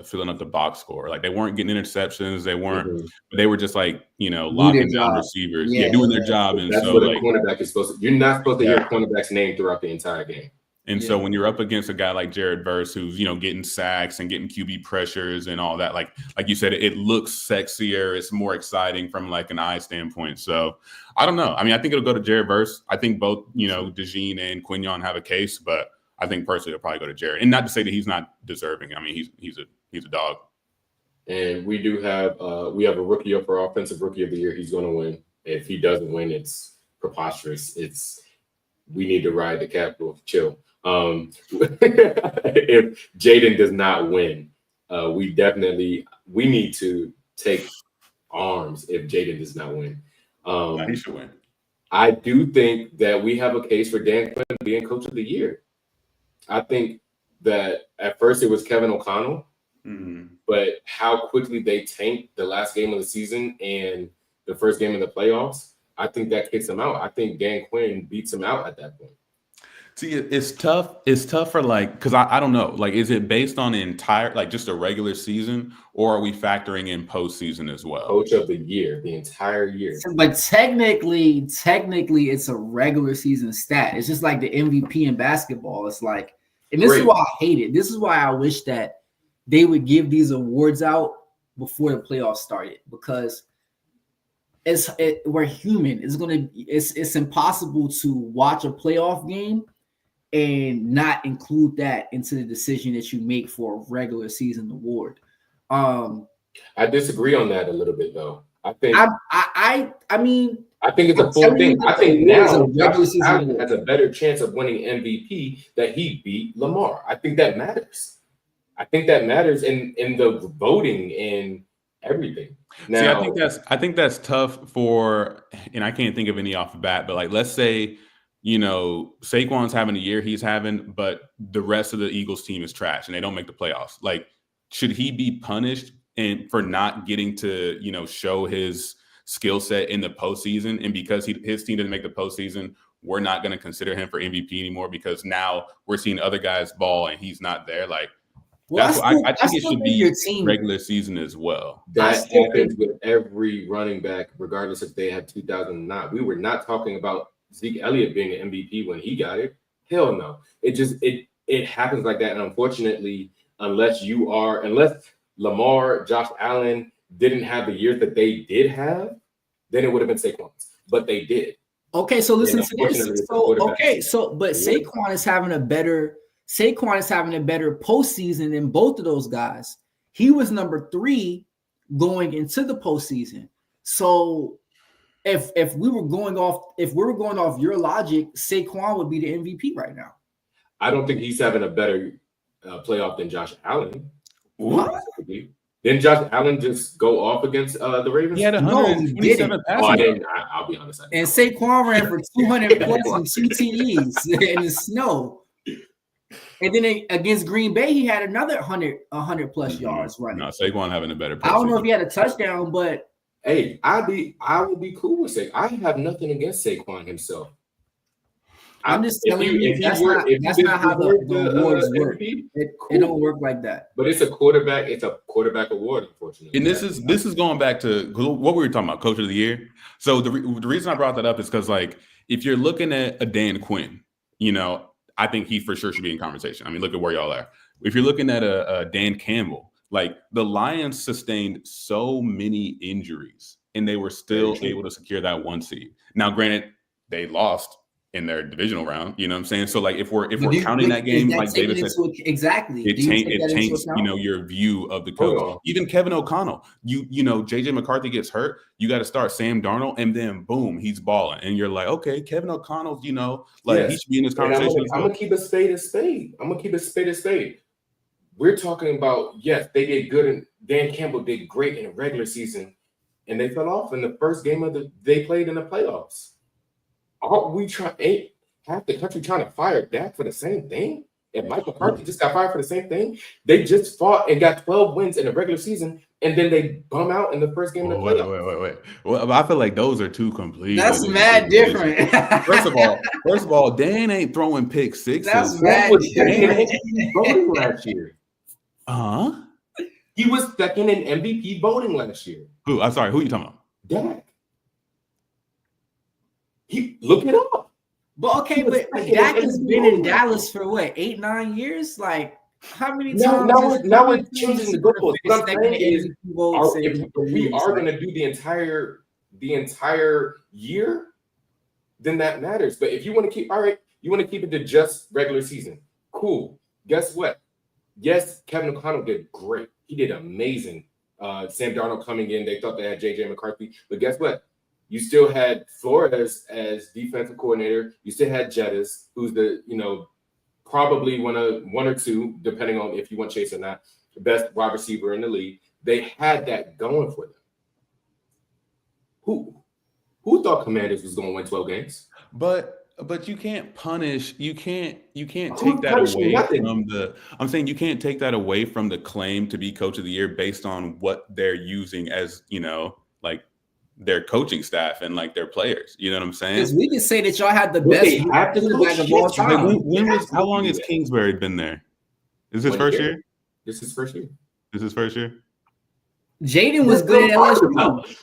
filling up the box score. Like they weren't getting interceptions. They weren't. They were just like locking down receivers. Yeah, doing their job. And that's so what a cornerback is supposed to. You're not supposed to hear a cornerback's name throughout the entire game. And so when you're up against a guy like Jared Verse, who's getting sacks and getting QB pressures and all that, like you said, it looks sexier. It's more exciting from like an eye standpoint. So I don't know. I mean, I think it'll go to Jared Verse. I think both DeJean and Quinyon have a case, but I think personally it'll probably go to Jared. And not to say that he's not deserving. I mean, he's a dog. And we do have a rookie up for Offensive Rookie of the Year. He's going to win. If he doesn't win, it's preposterous. We need to ride the Capitol. Chill. If Jaden does not win, we need to take arms if Jaden does not win. He should win. I do think that we have a case for Dan Quinn being Coach of the Year. I think that at first it was Kevin O'Connell, but how quickly they tanked the last game of the season and the first game of the playoffs, I think that kicks him out. I think Dan Quinn beats him out at that point. See, it's tough. It's tough for because I don't know. Like, is it based on just a regular season, or are we factoring in postseason as well? Coach of the Year, the entire year. But technically, it's a regular season stat. It's just like the MVP in basketball. It's like, and this is why I hate it. This is why I wish that they would give these awards out before the playoffs started, because we're human. It's impossible to watch a playoff game and not include that into the decision that you make for a regular season award. I disagree on that a little bit, though. I think I think it's a full thing. I think now Josh Allen has a better chance of winning MVP that he beat Lamar. I think that matters. I think that matters in the voting and everything. Now, See, I think that's tough and I can't think of any off the bat, but like let's say Saquon's having a year he's having, but the rest of the Eagles team is trash and they don't make the playoffs. Like, should he be punished for not getting to, show his skill set in the postseason? And because his team didn't make the postseason, we're not going to consider him for MVP anymore because now we're seeing other guys ball and he's not there. Like, I think it should be regular season as well. That happens with every running back, regardless if they have 2,000 or not. We were not talking about Zeke Elliott being an MVP when he got it. Hell no. It happens like that. And unfortunately, unless Lamar, Josh Allen didn't have the years that they did have, then it would have been Saquon's. But they did. Okay, so listen to this. But Saquon is having a better postseason than both of those guys. He was number 3 going into the postseason. So if we were going off your logic, Saquon would be the MVP right now. I don't think he's having a better playoff than Josh Allen. What? Didn't Josh Allen just go off against the Ravens? He had 127 passes. I'll be honest. And Saquon ran for 200 plus and 2 TDs in the snow. And then against Green Bay, he had another 100 plus yards running. No, Saquon having a better. I don't know if he had a touchdown, but hey, I would be cool with Saquon. I have nothing against Saquon himself. I'm just telling you, that's not how the awards work. It don't work like that. But it's a quarterback award, unfortunately. And this is going back to what we were talking about, Coach of the Year. So the reason I brought that up is because, like, if you're looking at a Dan Quinn, I think he for sure should be in conversation. I mean, look at where y'all are. If you're looking at a Dan Campbell, like, the Lions sustained so many injuries and they were still able to secure that 1 seed. Now, granted, they lost in their divisional round, you know what I'm saying? So, like, if we're counting that game, like David said, exactly, it taints your view of the coach. Even Kevin O'Connell, JJ McCarthy gets hurt, you got to start Sam Darnold, and then boom, he's balling, and you're like, okay, Kevin O'Connell's, he should be in this conversation. I'm gonna keep a spade a spade. We're talking about, yes, they did good, and Dan Campbell did great in the regular season, and they fell off in the first game they played in the playoffs. Half the country trying to fire Dak for the same thing? And Mike McCarthy just got fired for the same thing? They just fought and got 12 wins in the regular season, and then they bum out in the first game of the playoffs. Wait. Well, I feel like those are two complete. That's mad different. First of all, Dan ain't throwing pick sixes. That's mad different. Voting last year. Huh? He was second in MVP voting last year. Who? I'm sorry. Who are you talking about? Dak. Look it up. But Dak has been in Dallas for what, 8-9 years? Like, how many times? Now it's changing the goalposts. What I'm saying is, if we are going to do the entire year, then that matters. But if you want to keep it to just regular season, cool. Guess what? Yes, Kevin O'Connell did great. He did amazing. Sam Darnold coming in, they thought they had JJ McCarthy, but guess what? You still had Flores as defensive coordinator. You still had Jettis, who's the, probably one or two, depending on if you want Chase or not, the best wide receiver in the league. They had that going for them. Who thought Commanders was going to win 12 games? But you can't punish. You can't take that away from the. I'm saying you can't take that away from the claim to be Coach of the Year based on what they're using as like their coaching staff and like their players. You know what I'm saying? Because we can say that y'all had the best quarterback of all time. How long has Kingsbury been there? Is this first year? This is first year. This is first year. Jaden was good at LSU.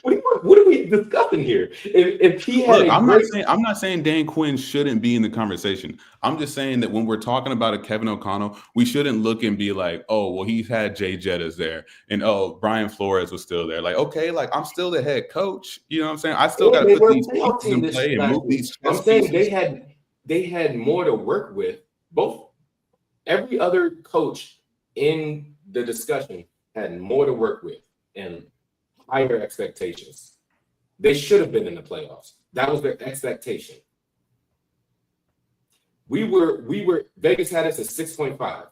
What are we discussing here? If he had, I'm not saying Dan Quinn shouldn't be in the conversation. I'm just saying that when we're talking about a Kevin O'Connell, we shouldn't look and be like, oh, well, he's had Jay Jettas there, and oh, Brian Flores was still there. Like, okay, like I'm still the head coach. You know what I'm saying? I still got to put these pieces in play and move these. I'm saying they had more to work with. Every other coach in the discussion had more to work with and higher expectations. They should have been in the playoffs. That was their expectation. Vegas had us at 6.5.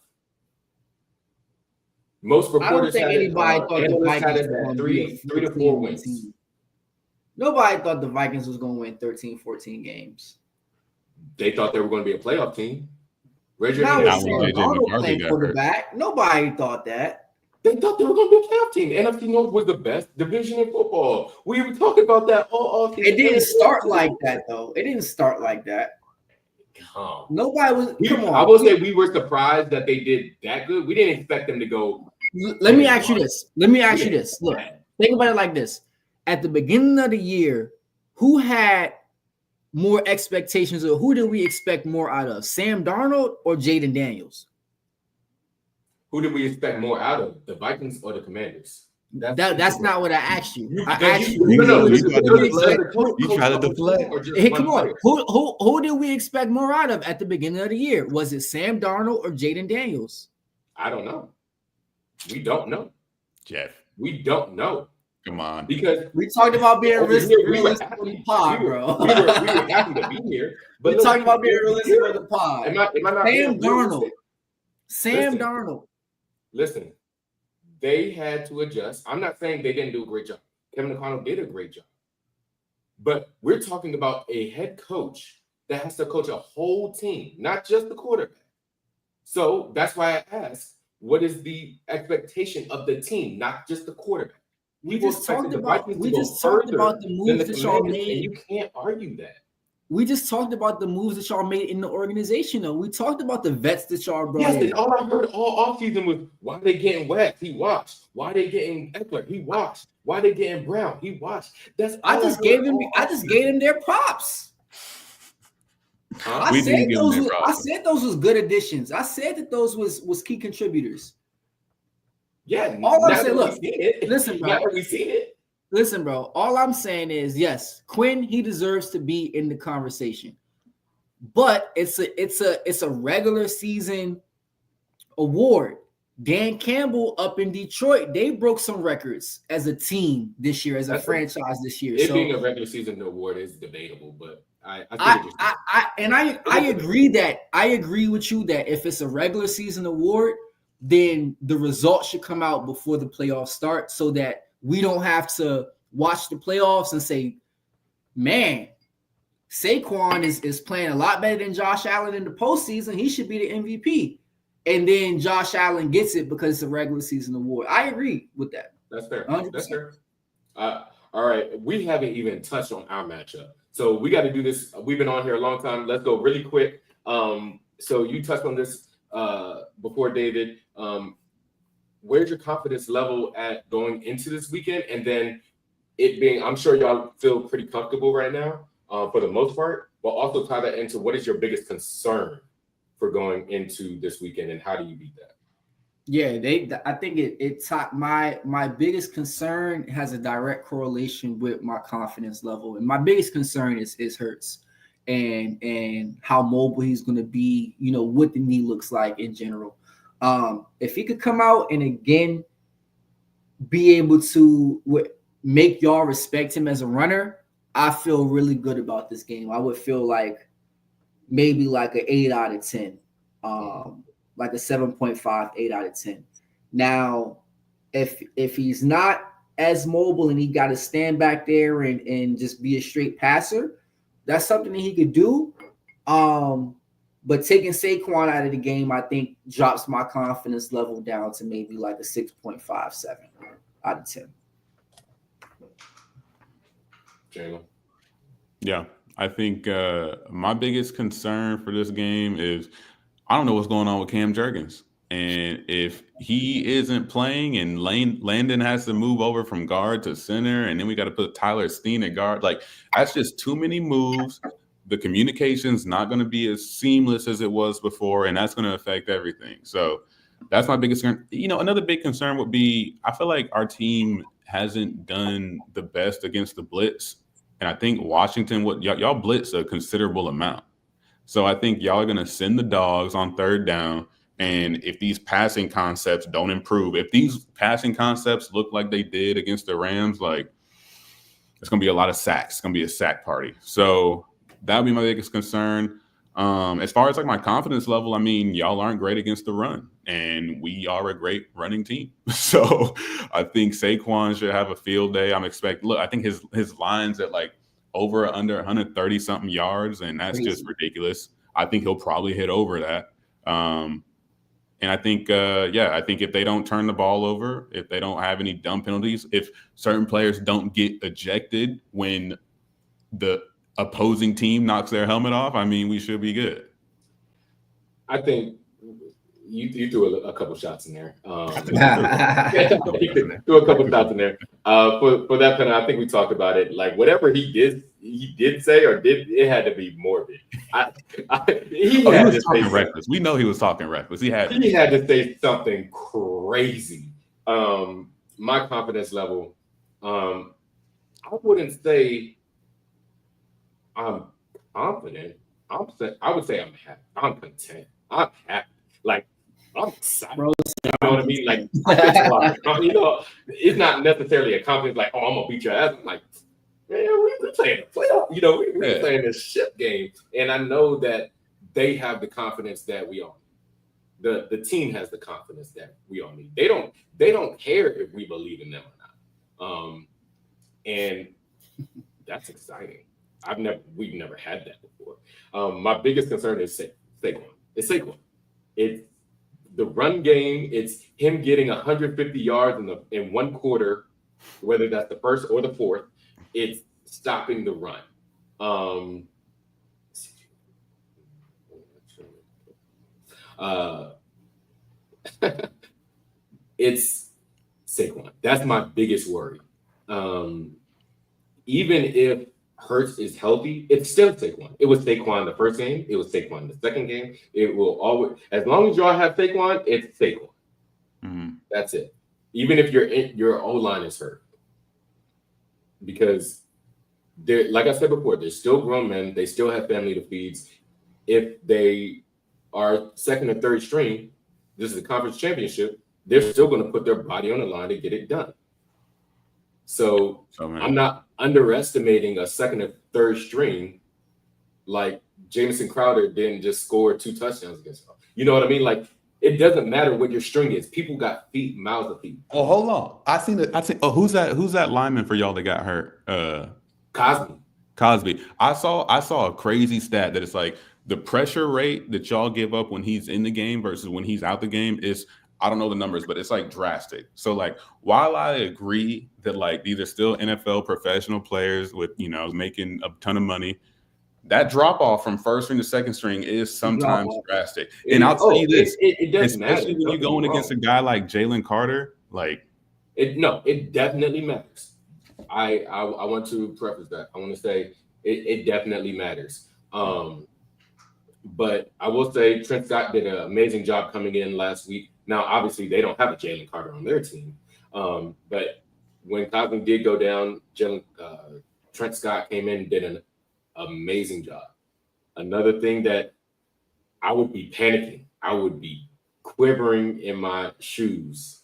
Most reporters had it at 3 to 4 wins. Nobody thought the Vikings was going to win 13, 14 games. They thought they were going to be a playoff team. Raise your Now hand. with Not when Sam JJ Darnold McCarthy playing got hurt. quarterback, nobody thought that. They thought they were going to be a playoff team. NFC North was the best division in football. We were talking about that all offseason. It didn't start like that, though. It didn't start like that. Nobody was. Come on. I will say we were surprised that they did that good. We didn't expect them to go. Let me ask you this. Look, think about it like this. At the beginning of the year, who had more expectations, or who did we expect more out of? Sam Darnold or Jaden Daniels? Who did we expect more out of? The Vikings or the Commanders? That's not what I asked you. I asked you. You try to deflect. Hey, come on. Who did we expect more out of at the beginning of the year? Was it Sam Darnold or Jaden Daniels? I don't know. We don't know. Jeff. We don't know. Come on. Because we talked about being realistic on the pod, bro. We were happy to be here. But we're talking about being realistic on the pod. Am I not Sam Darnold. Sam Darnold. Listen, they had to adjust. I'm not saying they didn't do a great job. Kevin O'Connell did a great job. But we're talking about a head coach that has to coach a whole team, not just the quarterback. So that's why I asked, what is the expectation of the team, not just the quarterback? We just talked about the moves that y'all made. And you can't argue that. We just talked about the moves that y'all made in the organization, though. We talked about the vets that y'all brought in. Yes, and all I heard all offseason was, why they getting Wax? He watched. Why they getting Eckler? He watched. Why they getting Brown? He watched. I just gave them their props. I said those was good additions. I said that those was key contributors. Yeah. All I'm saying, look, listen, bro. We see it. Listen, bro. All I'm saying is, yes, Quinn, he deserves to be in the conversation, but it's a regular season award. Dan Campbell up in Detroit, they broke some records as a team this year, as a franchise this year. It being a regular season award is debatable, but I agree that I agree with you that if it's a regular season award, then the results should come out before the playoffs start, so that we don't have to watch the playoffs and say, man, Saquon is playing a lot better than Josh Allen in the postseason. He should be the MVP. And then Josh Allen gets it because it's a regular season award. I agree with that. That's fair. 100%. That's fair. All right. We haven't even touched on our matchup. So we got to do this. We've been on here a long time. Let's go really quick. So you touched on this before, David. Where's your confidence level at going into this weekend? And then it being, I'm sure y'all feel pretty comfortable right now for the most part, but also tie that into what is your biggest concern for going into this weekend and how do you beat that? Yeah, I think it taught my biggest concern has a direct correlation with my confidence level. And my biggest concern is Hurts and how mobile he's going to be, what the knee looks like in general. If he could come out and again be able to make y'all respect him as a runner, I feel really good about this game. I would feel like maybe like an 8 out of 10, like a 7.5, 8 out of 10. Now, if he's not as mobile and he got to stand back there and just be a straight passer, that's something that he could do. But taking Saquon out of the game, I think, drops my confidence level down to maybe like a 6.57 out of 10. Jalen? Yeah, I think my biggest concern for this game is I don't know what's going on with Cam Jurgens. And if he isn't playing and Landon has to move over from guard to center, and then we got to put Tyler Steen at guard, like that's just too many moves. The communication's not going to be as seamless as it was before, and that's going to affect everything. So that's my biggest concern. Another big concern would be I feel like our team hasn't done the best against the blitz, and I think Washington y'all blitz a considerable amount. So I think y'all are going to send the dogs on third down, and if these passing concepts don't improve, if these passing concepts look like they did against the Rams, like it's going to be a lot of sacks. It's going to be a sack party. So that would be my biggest concern. As far as like my confidence level, I mean, y'all aren't great against the run, and we are a great running team. So I think Saquon should have a field day. I think his line's at like over or under 130 something yards, and that's just ridiculous. I think he'll probably hit over that. And I think, I think if they don't turn the ball over, if they don't have any dumb penalties, if certain players don't get ejected when the opposing team knocks their helmet off, I mean, we should be good. I think you threw a couple shots in there. Threw a couple shots in there. For that penalty, I think we talked about it. Like whatever he did say or did, it had to be morbid. He was talking reckless. We know he was talking reckless. He had to say something crazy. My confidence level, I wouldn't say I'm confident. I would say I'm happy. I'm content. I'm happy. Like I'm excited. Bro, you know what I mean? Like you know, it's not necessarily a confidence like, oh, I'm gonna beat your ass. I'm like, man, we're playing a playoff. You know, we're playing this ship game, and I know that they have the confidence that we all need. The team has the confidence that we all need. They don't care if we believe in them or not. And that's exciting. We've never had that before. My biggest concern is Saquon. It's Saquon. It's the run game. It's him getting 150 yards in one quarter, whether that's the first or the fourth. It's stopping the run. It's Saquon. That's my biggest worry. Even if Hurts is healthy, it's still Saquon. It was Saquon the first game. It was Saquon the second game. It will always, as long as y'all have Saquon, it's Saquon. Mm-hmm. That's it. Even if your O-line is hurt, because they're, like I said before, they're still grown men. They still have family to feed. If they are second or third string, this is a conference championship. They're still going to put their body on the line to get it done. So I'm not underestimating a second or third string like Jamison Crowder didn't just score 2 touchdowns against them. You know what I mean? Like, it doesn't matter what your string is. People got mouths to feed. Oh, hold on. I think who's that lineman for y'all that got hurt? Cosby. I saw a crazy stat that it's like the pressure rate that y'all give up when he's in the game versus when he's out the game is, I don't know the numbers, but it's like drastic. So like, while I agree that like these are still NFL professional players with, you know, making a ton of money, that drop off from first string to second string is sometimes drastic. And I'll tell you this, it doesn't especially matter. When you're going against a guy like Jalen Carter, like it definitely matters. I want to preface that. I want to say it definitely matters. But I will say Trent Scott did an amazing job coming in last week. Now, obviously, they don't have a Jalen Carter on their team. But when Cosby did go down, Trent Scott came in and did an amazing job. Another thing that I would be panicking, I would be quivering in my shoes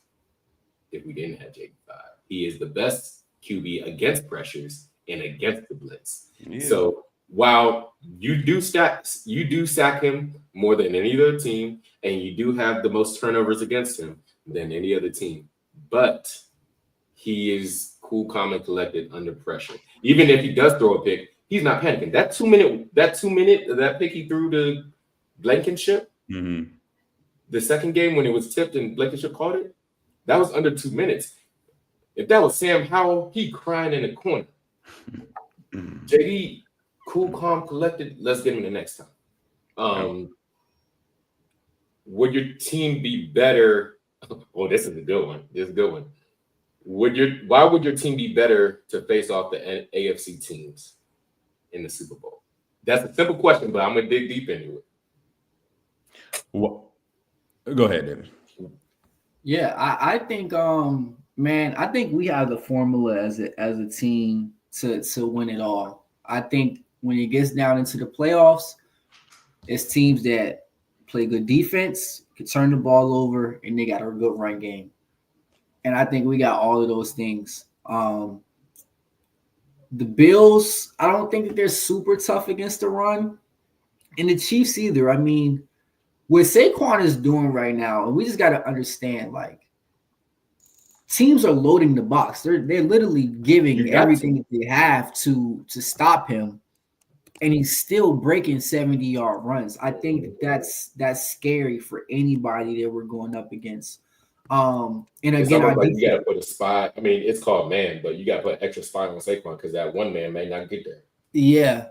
if we didn't have Jake 5. He is the best QB against pressures and against the blitz. Yeah. So while you do sack him more than any other team, and you do have the most turnovers against him than any other team, but he is cool, calm, and collected under pressure. Even if he does throw a pick, he's not panicking. That two minute pick he threw to Blankenship, the second game when it was tipped and Blankenship caught it, that was under 2 minutes. If that was Sam Howell, he crying in the corner. JD, cool, calm, collected. Let's get him the next time. Would your team be better? Oh, this is a good one. Why would your team be better to face off the AFC teams in the Super Bowl? That's a simple question, but I'm gonna dig deep into it. Well, go ahead, David. Yeah, I think, man, I think we have the formula as a team to win it all. I think when it gets down into the playoffs, it's teams that play good defense, can turn the ball over, and they got a good run game. And I think we got all of those things. The Bills, I don't think that they're super tough against the run. And the Chiefs either. I mean, what Saquon is doing right now, and we just got to understand, like, teams are loading the box. They're literally giving everything to. that they have to stop him, and he's still breaking 70-yard runs. I think that's scary for anybody that we're going up against. And It's again, almost like you got to put a spy. I mean, it's called man, but you got to put extra spy on Saquon because that one man may not get there. Yeah.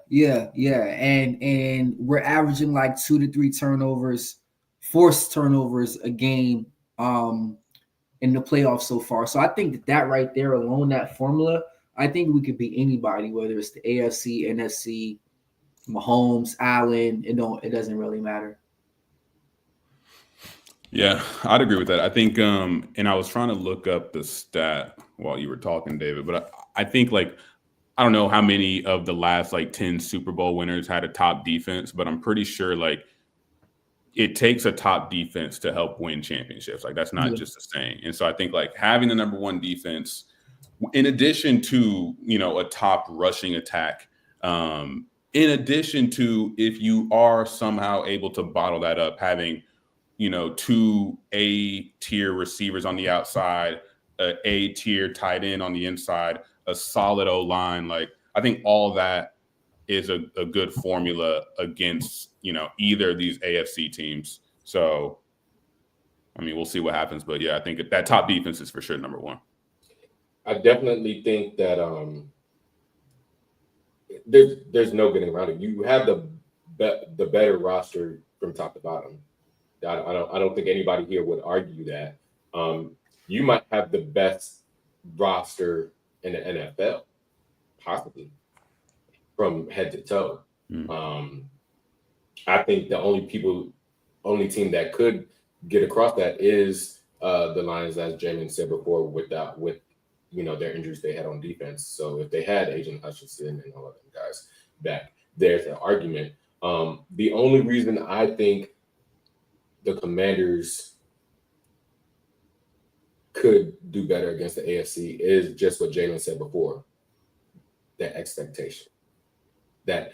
And we're averaging like 2 to 3 turnovers, forced turnovers a game in the playoffs so far. So I think that right there alone, that formula, I think we could beat anybody, whether it's the AFC, NFC, Mahomes, Allen. It doesn't really matter. Yeah, I'd agree with that. I think, and I was trying to look up the stat while you were talking, David, but I think like, I don't know how many of the last like 10 Super Bowl winners had a top defense, but I'm pretty sure like it takes a top defense to help win championships. Like that's not just a saying. And so I think like having the number one defense, in addition to, a top rushing attack, in addition to if you are somehow able to bottle that up, having, 2 A-tier receivers on the outside, a A-tier tight end on the inside, a solid O-line. Like I think all that is a good formula against, either of these AFC teams. So, I mean, we'll see what happens. But yeah, I think that top defense is for sure number one. I definitely think that there's no getting around it. You have the better roster from top to bottom. I don't think anybody here would argue that. You might have the best roster in the NFL, possibly from head to toe. I think the only team that could get across that is the Lions, as Jamin said before, with their injuries they had on defense. So if they had Agent Hutchinson and all of them guys back, there's an argument. The only reason I think the Commanders could do better against the AFC is just what Jalen said before. That expectation. That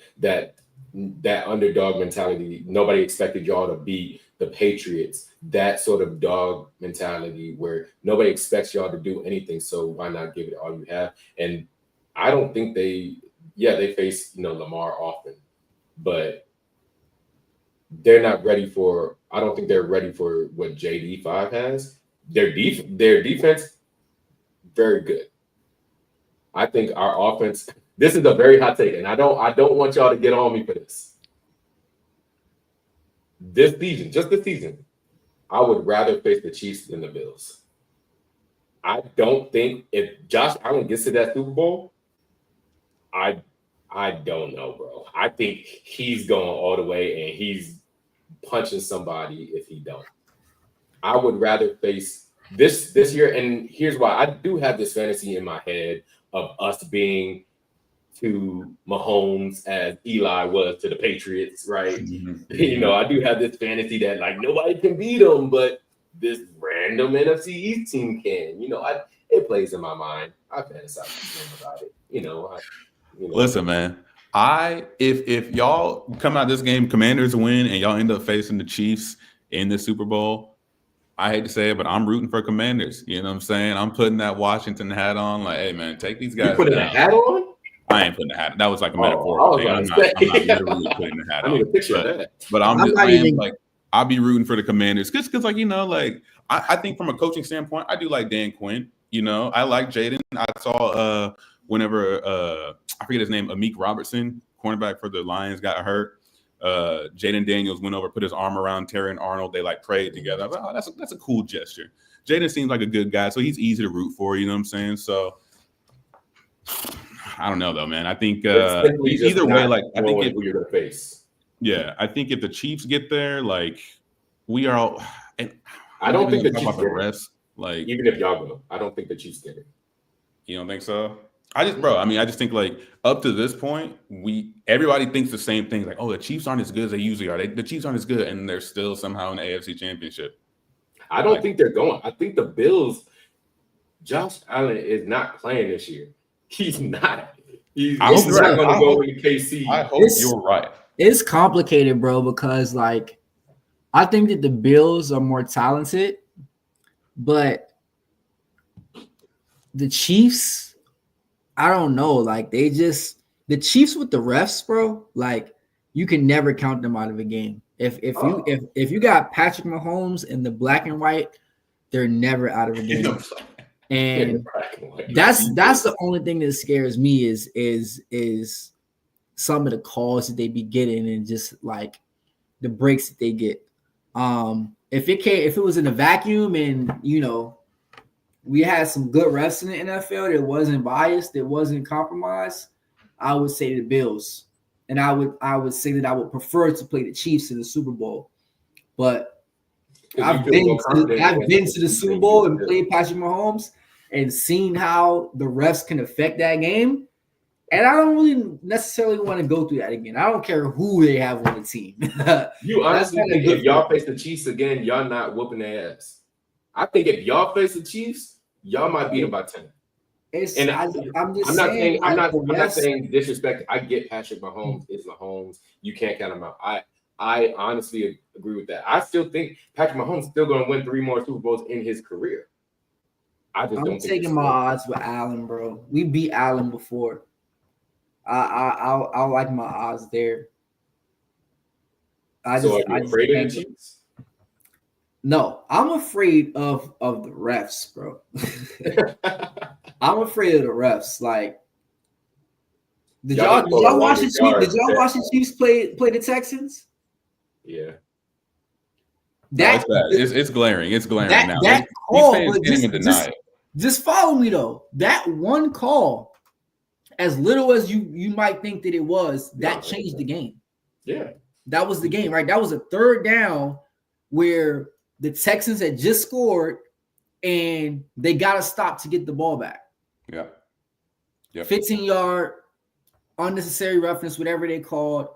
underdog mentality. Nobody expected y'all to beat the Patriots. That sort of dog mentality where nobody expects y'all to do anything. So why not give it all you have? And I don't think they face Lamar often, but they're not ready for. I don't think they're ready for what JD5 has. Their defense, very good. I think our offense. This is a very hot take, and I don't want y'all to get on me for this. This season, I would rather face the Chiefs than the Bills. I don't think if Josh Allen gets to that Super Bowl, I don't know, bro. I think he's going all the way, and he's punching somebody if he don't. I would rather face this year, and here's why. I do have this fantasy in my head of us being to Mahomes as Eli was to the Patriots, right? Mm-hmm. I do have this fantasy that like nobody can beat them, but this random NFC East team can. It plays in my mind. I fantasize about it. Listen, man. If y'all come out this game, Commanders win, and y'all end up facing the Chiefs in the Super Bowl, I hate to say it, but I'm rooting for Commanders. You know what I'm saying? I'm putting that Washington hat on. Like, hey, man, take these guys. You putting a hat on? I ain't putting the hat. That was like a metaphor. I'm not literally putting the hat on. I need a picture of that. But I'm just saying, like, I'll be rooting for the Commanders because I think from a coaching standpoint, I do like Dan Quinn. I like Jaden. I saw whenever I forget his name, Amik Robertson, cornerback for the Lions, got hurt. Jaden Daniels went over, put his arm around Terry and Arnold. They like prayed together. I was like, oh, that's a cool gesture. Jaden seems like a good guy, so he's easy to root for. You know what I'm saying? So I don't know though, man. I think either way, like I think who you're gonna face. Yeah, I think if the Chiefs get there, like we are all. I don't think the Chiefs get the rest. Like even if y'all go, I don't think the Chiefs get it. You don't think so? I just think like up to this point, everybody thinks the same thing. Like, oh, the Chiefs aren't as good as they usually are. The Chiefs aren't as good, and they're still somehow in the AFC Championship. I don't think they're going. I think the Bills. Josh Allen is not playing this year. He's not. He's not going to go into KC. I hope you're right. It's complicated, bro, because like I think that the Bills are more talented, but the Chiefs, I don't know. Like the Chiefs with the refs, bro. Like you can never count them out of a game. If you got Patrick Mahomes in the black and white, they're never out of a game. And that's the only thing that scares me is some of the calls that they be getting and just like the breaks that they get. If it was in a vacuum and we had some good refs in the NFL that wasn't biased, that wasn't compromised, I would say the Bills. And I would say that I would prefer to play the Chiefs in the Super Bowl. But I've been to the Super Bowl and played Patrick Mahomes and seen how the refs can affect that game. And I don't really necessarily want to go through that again. I don't care who they have on the team. You honestly think if y'all face the Chiefs again, y'all not whooping their ass? I think if y'all face the Chiefs, y'all might beat them by 10. I'm not saying disrespect. I get Patrick Mahomes is Mahomes. You can't count him out. I honestly agree with that. I still think Patrick Mahomes is still going to win 3 more Super Bowls in his career. I'm taking my odds with Allen, bro. We beat Allen before. I like my odds there. Are you afraid of the Chiefs? No, I'm afraid of the refs, bro. I'm afraid of the refs. Like, did y'all watch the Chiefs? Did y'all watch the Chiefs play the Texans? Yeah. It's glaring. It's glaring now. That call, just follow me though. That one call, as little as you might think that it was, that changed the game. Yeah. That was the game, right? That was a third down where the Texans had just scored and they got to stop to get the ball back. Yeah. 15-yard unnecessary roughness, whatever they called.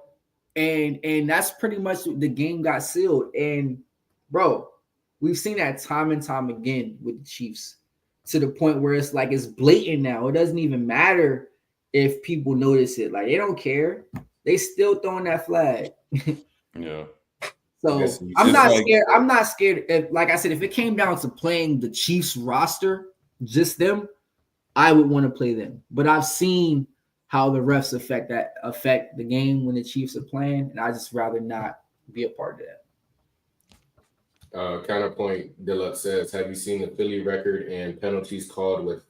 And that's pretty much the game got sealed. And bro, we've seen that time and time again with the Chiefs to the point where it's like it's blatant now. It doesn't even matter if people notice it. Like they don't care. They still throwing that flag. Yeah. So I'm not scared. I'm not scared. Like I said, if it came down to playing the Chiefs roster, just them, I would want to play them. But I've seen how the refs affect the game when the Chiefs are playing, and I just rather not be a part of that. Counterpoint Deluxe says, have you seen the Philly record and penalties called with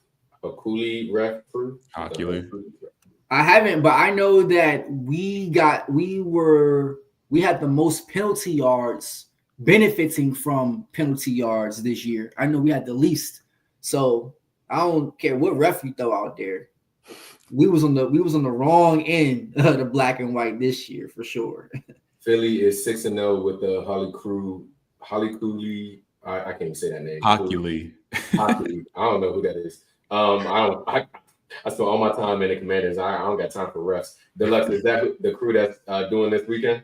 a Cooley ref crew? I haven't, but I know that we had the most penalty yards benefiting from penalty yards this year. I know we had the least. So I don't care what ref you throw out there. We was on the wrong end of the black and white this year for sure. Philly is 6-0 with the Holly Cooley. I can't even say that name. Hockey. I don't know who that is. I spent all my time in the Commanders. I don't got time for refs. Deluxe, is that the crew that's doing this weekend?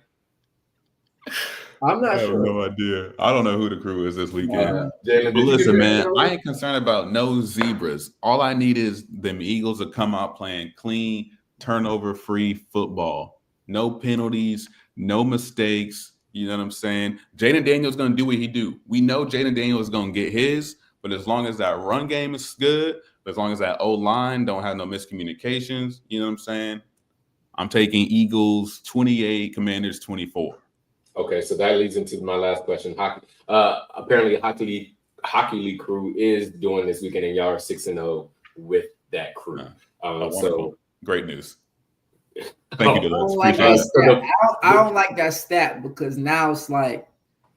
I'm not sure. I have no idea. I don't know who the crew is this weekend. Jalen, but listen, man, I ain't concerned about no zebras. All I need is them Eagles to come out playing clean, turnover-free football. No penalties, no mistakes. You know what I'm saying? Jaden Daniels going to do what he do. We know Jaden Daniels is going to get his, but as long as that run game is good, as long as that O-line don't have no miscommunications, you know what I'm saying? I'm taking Eagles 28, Commanders 24. Okay, so that leads into my last question. Apparently, Hockey League crew is doing this weekend, and y'all are 6-0 with that crew. So great news. Thank you, Deluxe. I don't like that stat because now it's like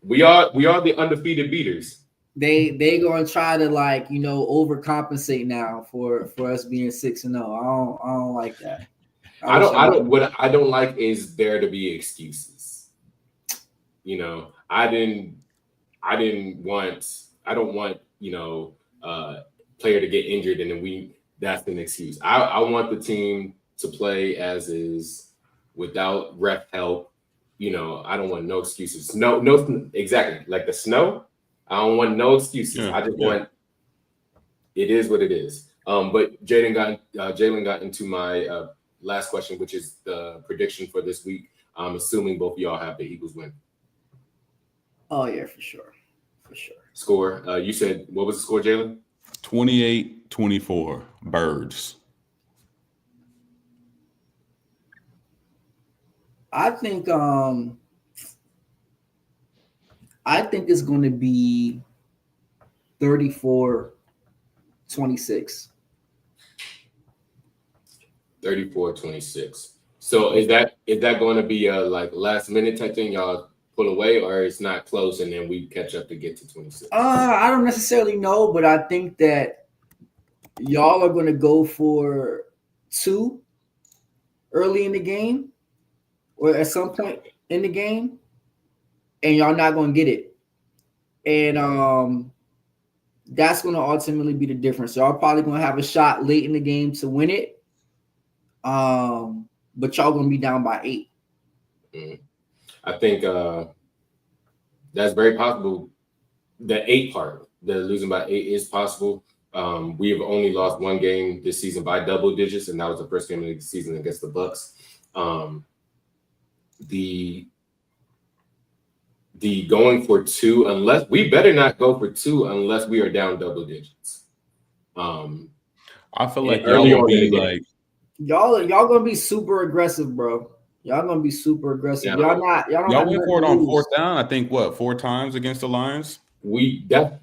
we are the undefeated beaters. They gonna try to overcompensate now for us being 6-0. I don't like that. What I don't like is there to be excuses. I don't want player to get injured and then that's an excuse. I want the team to play as is without ref help. I don't want no excuses. No, exactly. Like the snow, I don't want no excuses. I just want it is what it is. But Jalen got into my last question, which is the prediction for this week. I'm assuming both of y'all have the Eagles win. Oh yeah, for sure. Score. You said what was the score, Jalen? 28-24, Birds. I think it's going to be 34-26. 34-26. So is that going to be a like last minute type thing? Y'all pull away, or it's not close and then we catch up to get to 26? I don't necessarily know, but I think that y'all are going to go for 2 early in the game or at some point in the game, and y'all not going to get it. And that's going to ultimately be the difference. Y'all probably going to have a shot late in the game to win it. But y'all going to be down by 8. I think that's very possible. The 8 part, the losing by 8 is possible. We have only lost 1 game this season by double digits, and that was the first game of the season against the Bucks. The going for 2, unless we better not go for 2 unless we are down double digits. I feel like early y'all will on in be the game. like Y'all gonna be super aggressive, bro. Y'all gonna be super aggressive. Yeah. Y'all went for it on 4th down. I think 4 times against the Lions.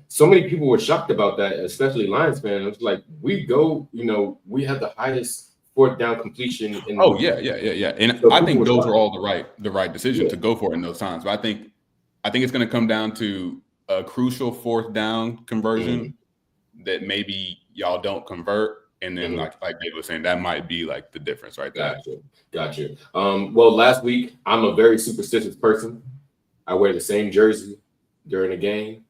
So many people were shocked about that, especially Lions fans. It's like we have the highest 4th down completion in Yeah. And so I people think were those shocked. are all the right decision to go for it in those times. But I think it's going to come down to a crucial 4th down conversion that maybe y'all don't convert. And then like David was saying, that might be like the difference right there. Gotcha. Well, last week, I'm a very superstitious person. I wear the same jersey during a game.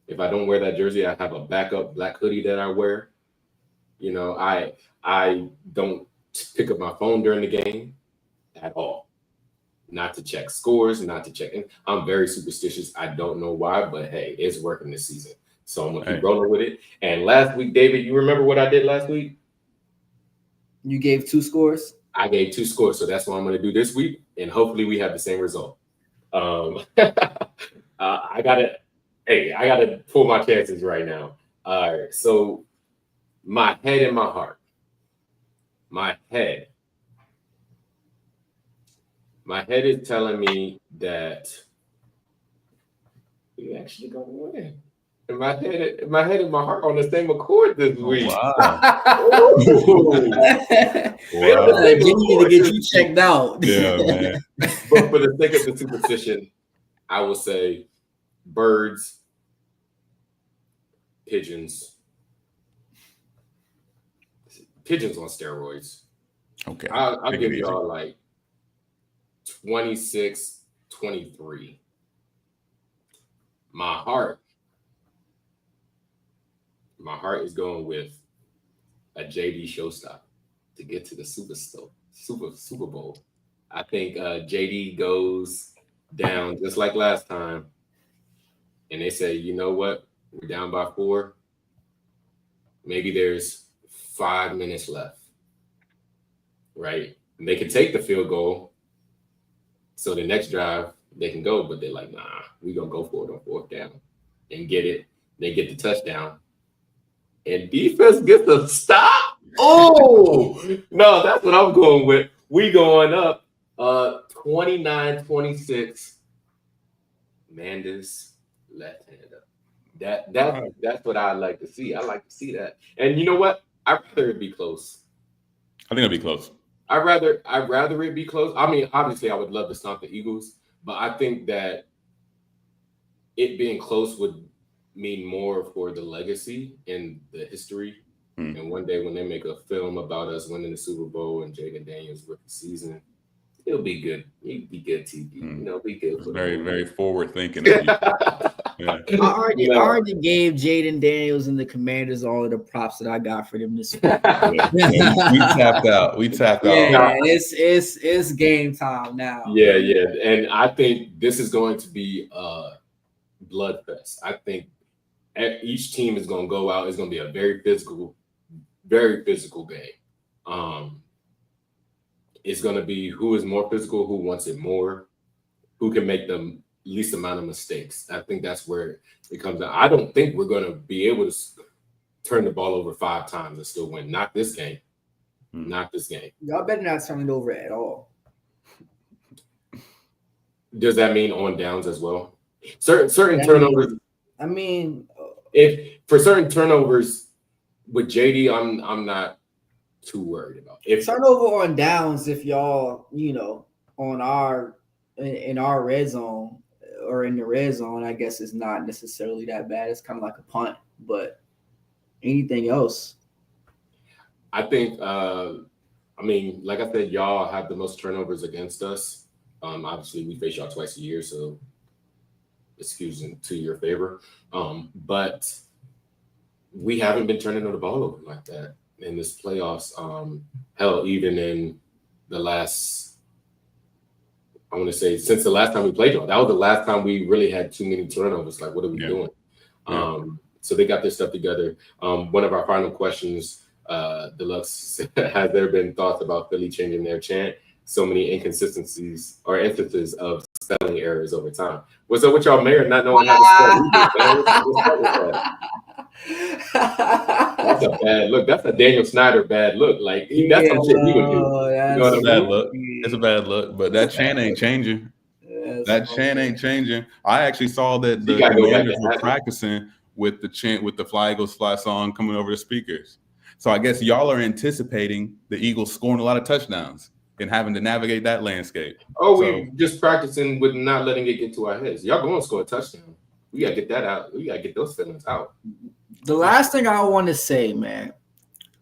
If I don't wear that jersey, I have a backup black hoodie that I wear. You know, I don't pick up my phone during the game at all. Not to check scores, not to check in. I'm very superstitious. I don't know why, but hey, it's working this season. So I'm gonna keep rolling with it. And last week, David, you remember what I did last week? You gave 2 scores? I gave 2 scores, so that's what I'm gonna do this week, and hopefully we have the same result. I gotta pull my chances right now. All right, so my head and my heart. My head is telling me that we actually gonna win. And my head and my heart on the same accord this week. Wow. Jimmy need to get you checked out. Yeah, man. But for the sake of the superstition, I will say Birds, Pigeons on steroids. Okay. I'll give y'all like 26-23. My heart is going with a JD showstopper to get to the Super Bowl. I think JD goes down just like last time, and they say, you know what, we're down by 4. Maybe there's 5 minutes left, right? And they can take the field goal, so the next drive they can go, but they're like, nah, we're gonna go for it on 4th down and get it. They get the touchdown, and defense gets a stop. Oh no, that's what I'm going with. We going up 29-26. Mandis left hand up. That's what I like to see. I like to see that. And you know what? I'd rather it be close. I think it'll be close. I'd rather it be close. I mean, obviously, I would love to stomp the Eagles, but I think that it being close would mean more for the legacy and the history. And one day when they make a film about us winning the Super Bowl and Jaden Daniels' rookie season, it'll be good. It'll be good TV. You know, be good. It's very, very forward thinking of you. Yeah. I already gave Jaden Daniels and the Commanders all of the props that I got for them this week. We tapped out. Yeah, it's game time now. Yeah. And I think this is going to be a bloodfest. I think each team is going to go out. It's going to be a very physical game. It's going to be who is more physical, who wants it more, who can make the least amount of mistakes. I think that's where it comes down. I don't think we're going to be able to turn the ball over 5 times and still win. Not this game. Hmm. Not this game. Y'all better not turn it over at all. Does that mean on downs as well? Certain turnovers. I mean, if for certain turnovers with JD, I'm not too worried about. If turnover on downs, if y'all, on in our red zone or in the red zone, I guess it's not necessarily that bad. It's kind of like a punt, but anything else, I think, I mean, like I said, y'all have the most turnovers against us. Obviously, we face y'all twice a year, so excuse me to your favor. But we haven't been turning the ball over like that in this playoffs. Hell, even in the last, I want to say, since the last time we played y'all, that was the last time we really had too many turnovers. Like, what are we doing? So they got their stuff together. One of our final questions, Deluxe, has there been thoughts about Philly changing their chant? So many inconsistencies or instances of spelling errors over time. What's up with y'all, Mayor, not knowing how to spell? What's up with that? That's a bad look. That's a Daniel Snyder bad look. Like that's some shit he would do. You know what I mean? Bad look. It's a bad look, but that chant ain't changing. That chant ain't changing. I actually saw that the Commanders were practicing with the chant, with the Fly Eagles Fly song coming over the speakers. So I guess y'all are anticipating the Eagles scoring a lot of touchdowns and having to navigate that landscape. Oh, we just practicing with not letting it get to our heads. Y'all going to score a touchdown. We got to get that out. We got to get those feelings out. The last thing I want to say, man.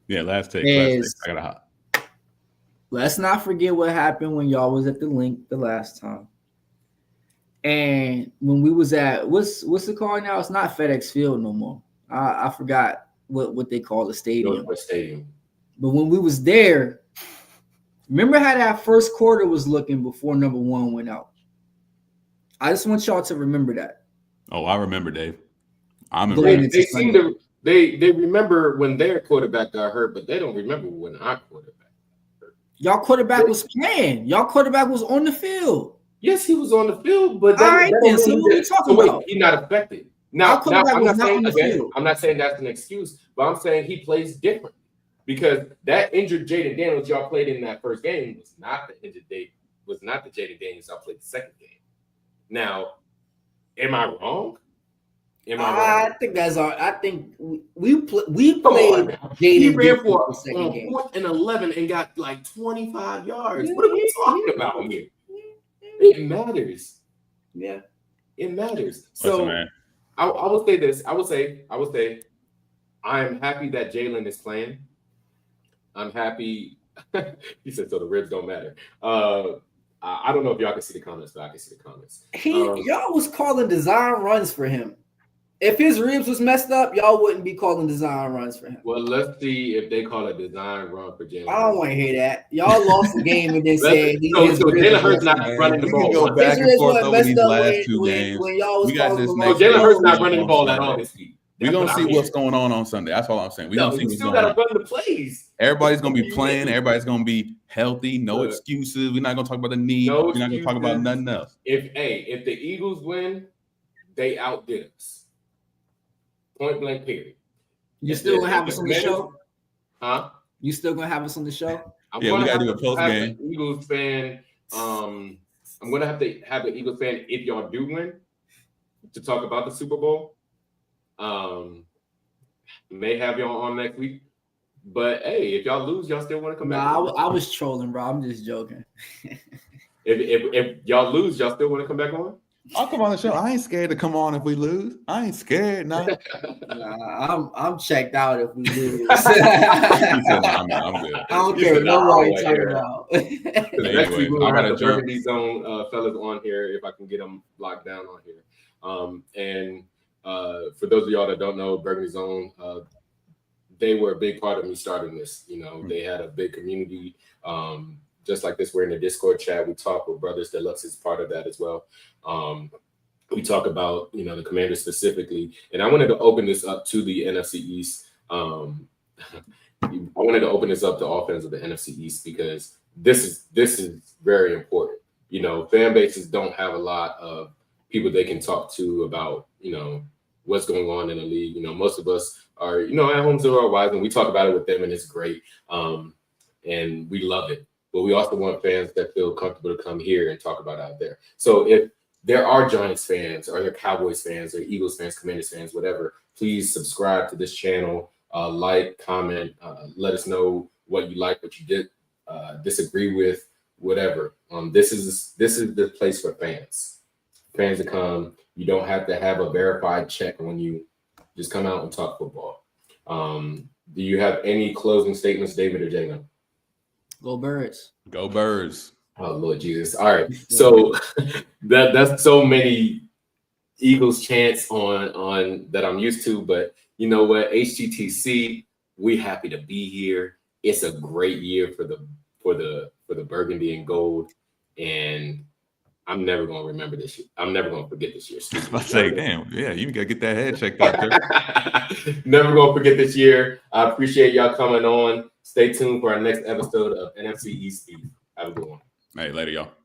Yeah, last take. I got a hot. Let's not forget what happened when y'all was at the link the last time. And when we was at what's it called now? It's not FedEx Field no more. I forgot what they call the stadium. But when we was there, remember how that first quarter was looking before number 1 went out? I just want y'all to remember that. Oh, I remember, Dave. They seem to they remember when their quarterback got hurt, but they don't remember when our quarterback got hurt. Y'all quarterback was playing. Y'all quarterback was on the field. Yes, he was on the field, but all right, then. So what we talking about? He's not affected. Now I'm not saying that's an excuse, but I'm saying he plays different because that injured Jaden Daniels y'all played in that first game was not the Jaden Daniels y'all played the second game. Now, am I wrong? I think that's all. I think we played Jaden. He ran for 4th and 11 and got like 25 yards. What are we talking about here? It matters. Yeah, it matters. So I will say this. I will say I am happy that Jalen is playing. I'm happy. He said so the ribs don't matter. I don't know if y'all can see the comments, but I can see the comments. Y'all was calling design runs for him. If his ribs was messed up, y'all wouldn't be calling design runs for him. Well, let's see if they call a design run for Jalen. I don't want to hear that. Y'all lost the game and then said so Jalen Hurts not running the ball. We can go back and forth over these last 2 games. When y'all was we got this next. Jalen Hurts not running the ball at all this week. We're going to see what's going on Sunday. That's all I'm saying. We're going to see what's going on. You still got to run the plays. Everybody's going to be playing. Everybody's going to be healthy. No excuses. We're not going to talk about the knee. We're not going to talk about nothing else. If the Eagles win, they outdid us. Point blank, period. You still going to have us on the show? Huh? You still going to have us on the show? We got to do a post game. Eagles fan. I'm going to have an Eagles fan if y'all do win to talk about the Super Bowl. May have y'all on next week, but hey, if y'all lose, y'all still want to come back? I was trolling, bro. I'm just joking. if y'all lose, y'all still want to come back on? I'll come on the show. I ain't scared to come on if we lose. I ain't scared. Nah, I'm checked out if we lose. I'm good. I don't care. Nobody talking about. Anyway, I got a Burgundy Zone fellas on here if I can get them locked down on here. And for those of y'all that don't know, Burgundy Zone, they were a big part of me starting this. You know, they had a big community. Just like this, we're in the Discord chat. We talk with brothers. Deluxe is part of that as well. We talk about, the Commanders specifically. And I wanted to open this up to the NFC East. I wanted to open this up to all fans of the NFC East because this is very important. Fan bases don't have a lot of people they can talk to about, what's going on in the league. You know, most of us are, you know, at home to our wives, and we talk about it with them, and it's great. And we love it. But we also want fans that feel comfortable to come here and talk about it out there. So if there are Giants fans, or there Cowboys fans, or Eagles fans, Commanders fans, whatever, please subscribe to this channel, like, comment, let us know what you like, what you did disagree with, whatever. This is the place for fans to come. You don't have to have a verified check when you just come out and talk football. Do you have any closing statements, David or Jana? Go Birds. Go Birds. Oh, Lord Jesus. All right. So that's so many Eagles chants on that I'm used to, but you know what? HGTC, we happy to be here. It's a great year for the burgundy and gold, and I'm never gonna remember this year. I'm never gonna forget this year. I was say, damn, yeah, you gotta get that head checked out there. Never gonna forget this year. I appreciate y'all coming on. Stay tuned for our next episode of NFCEB. Have a good one. Hey, later, y'all.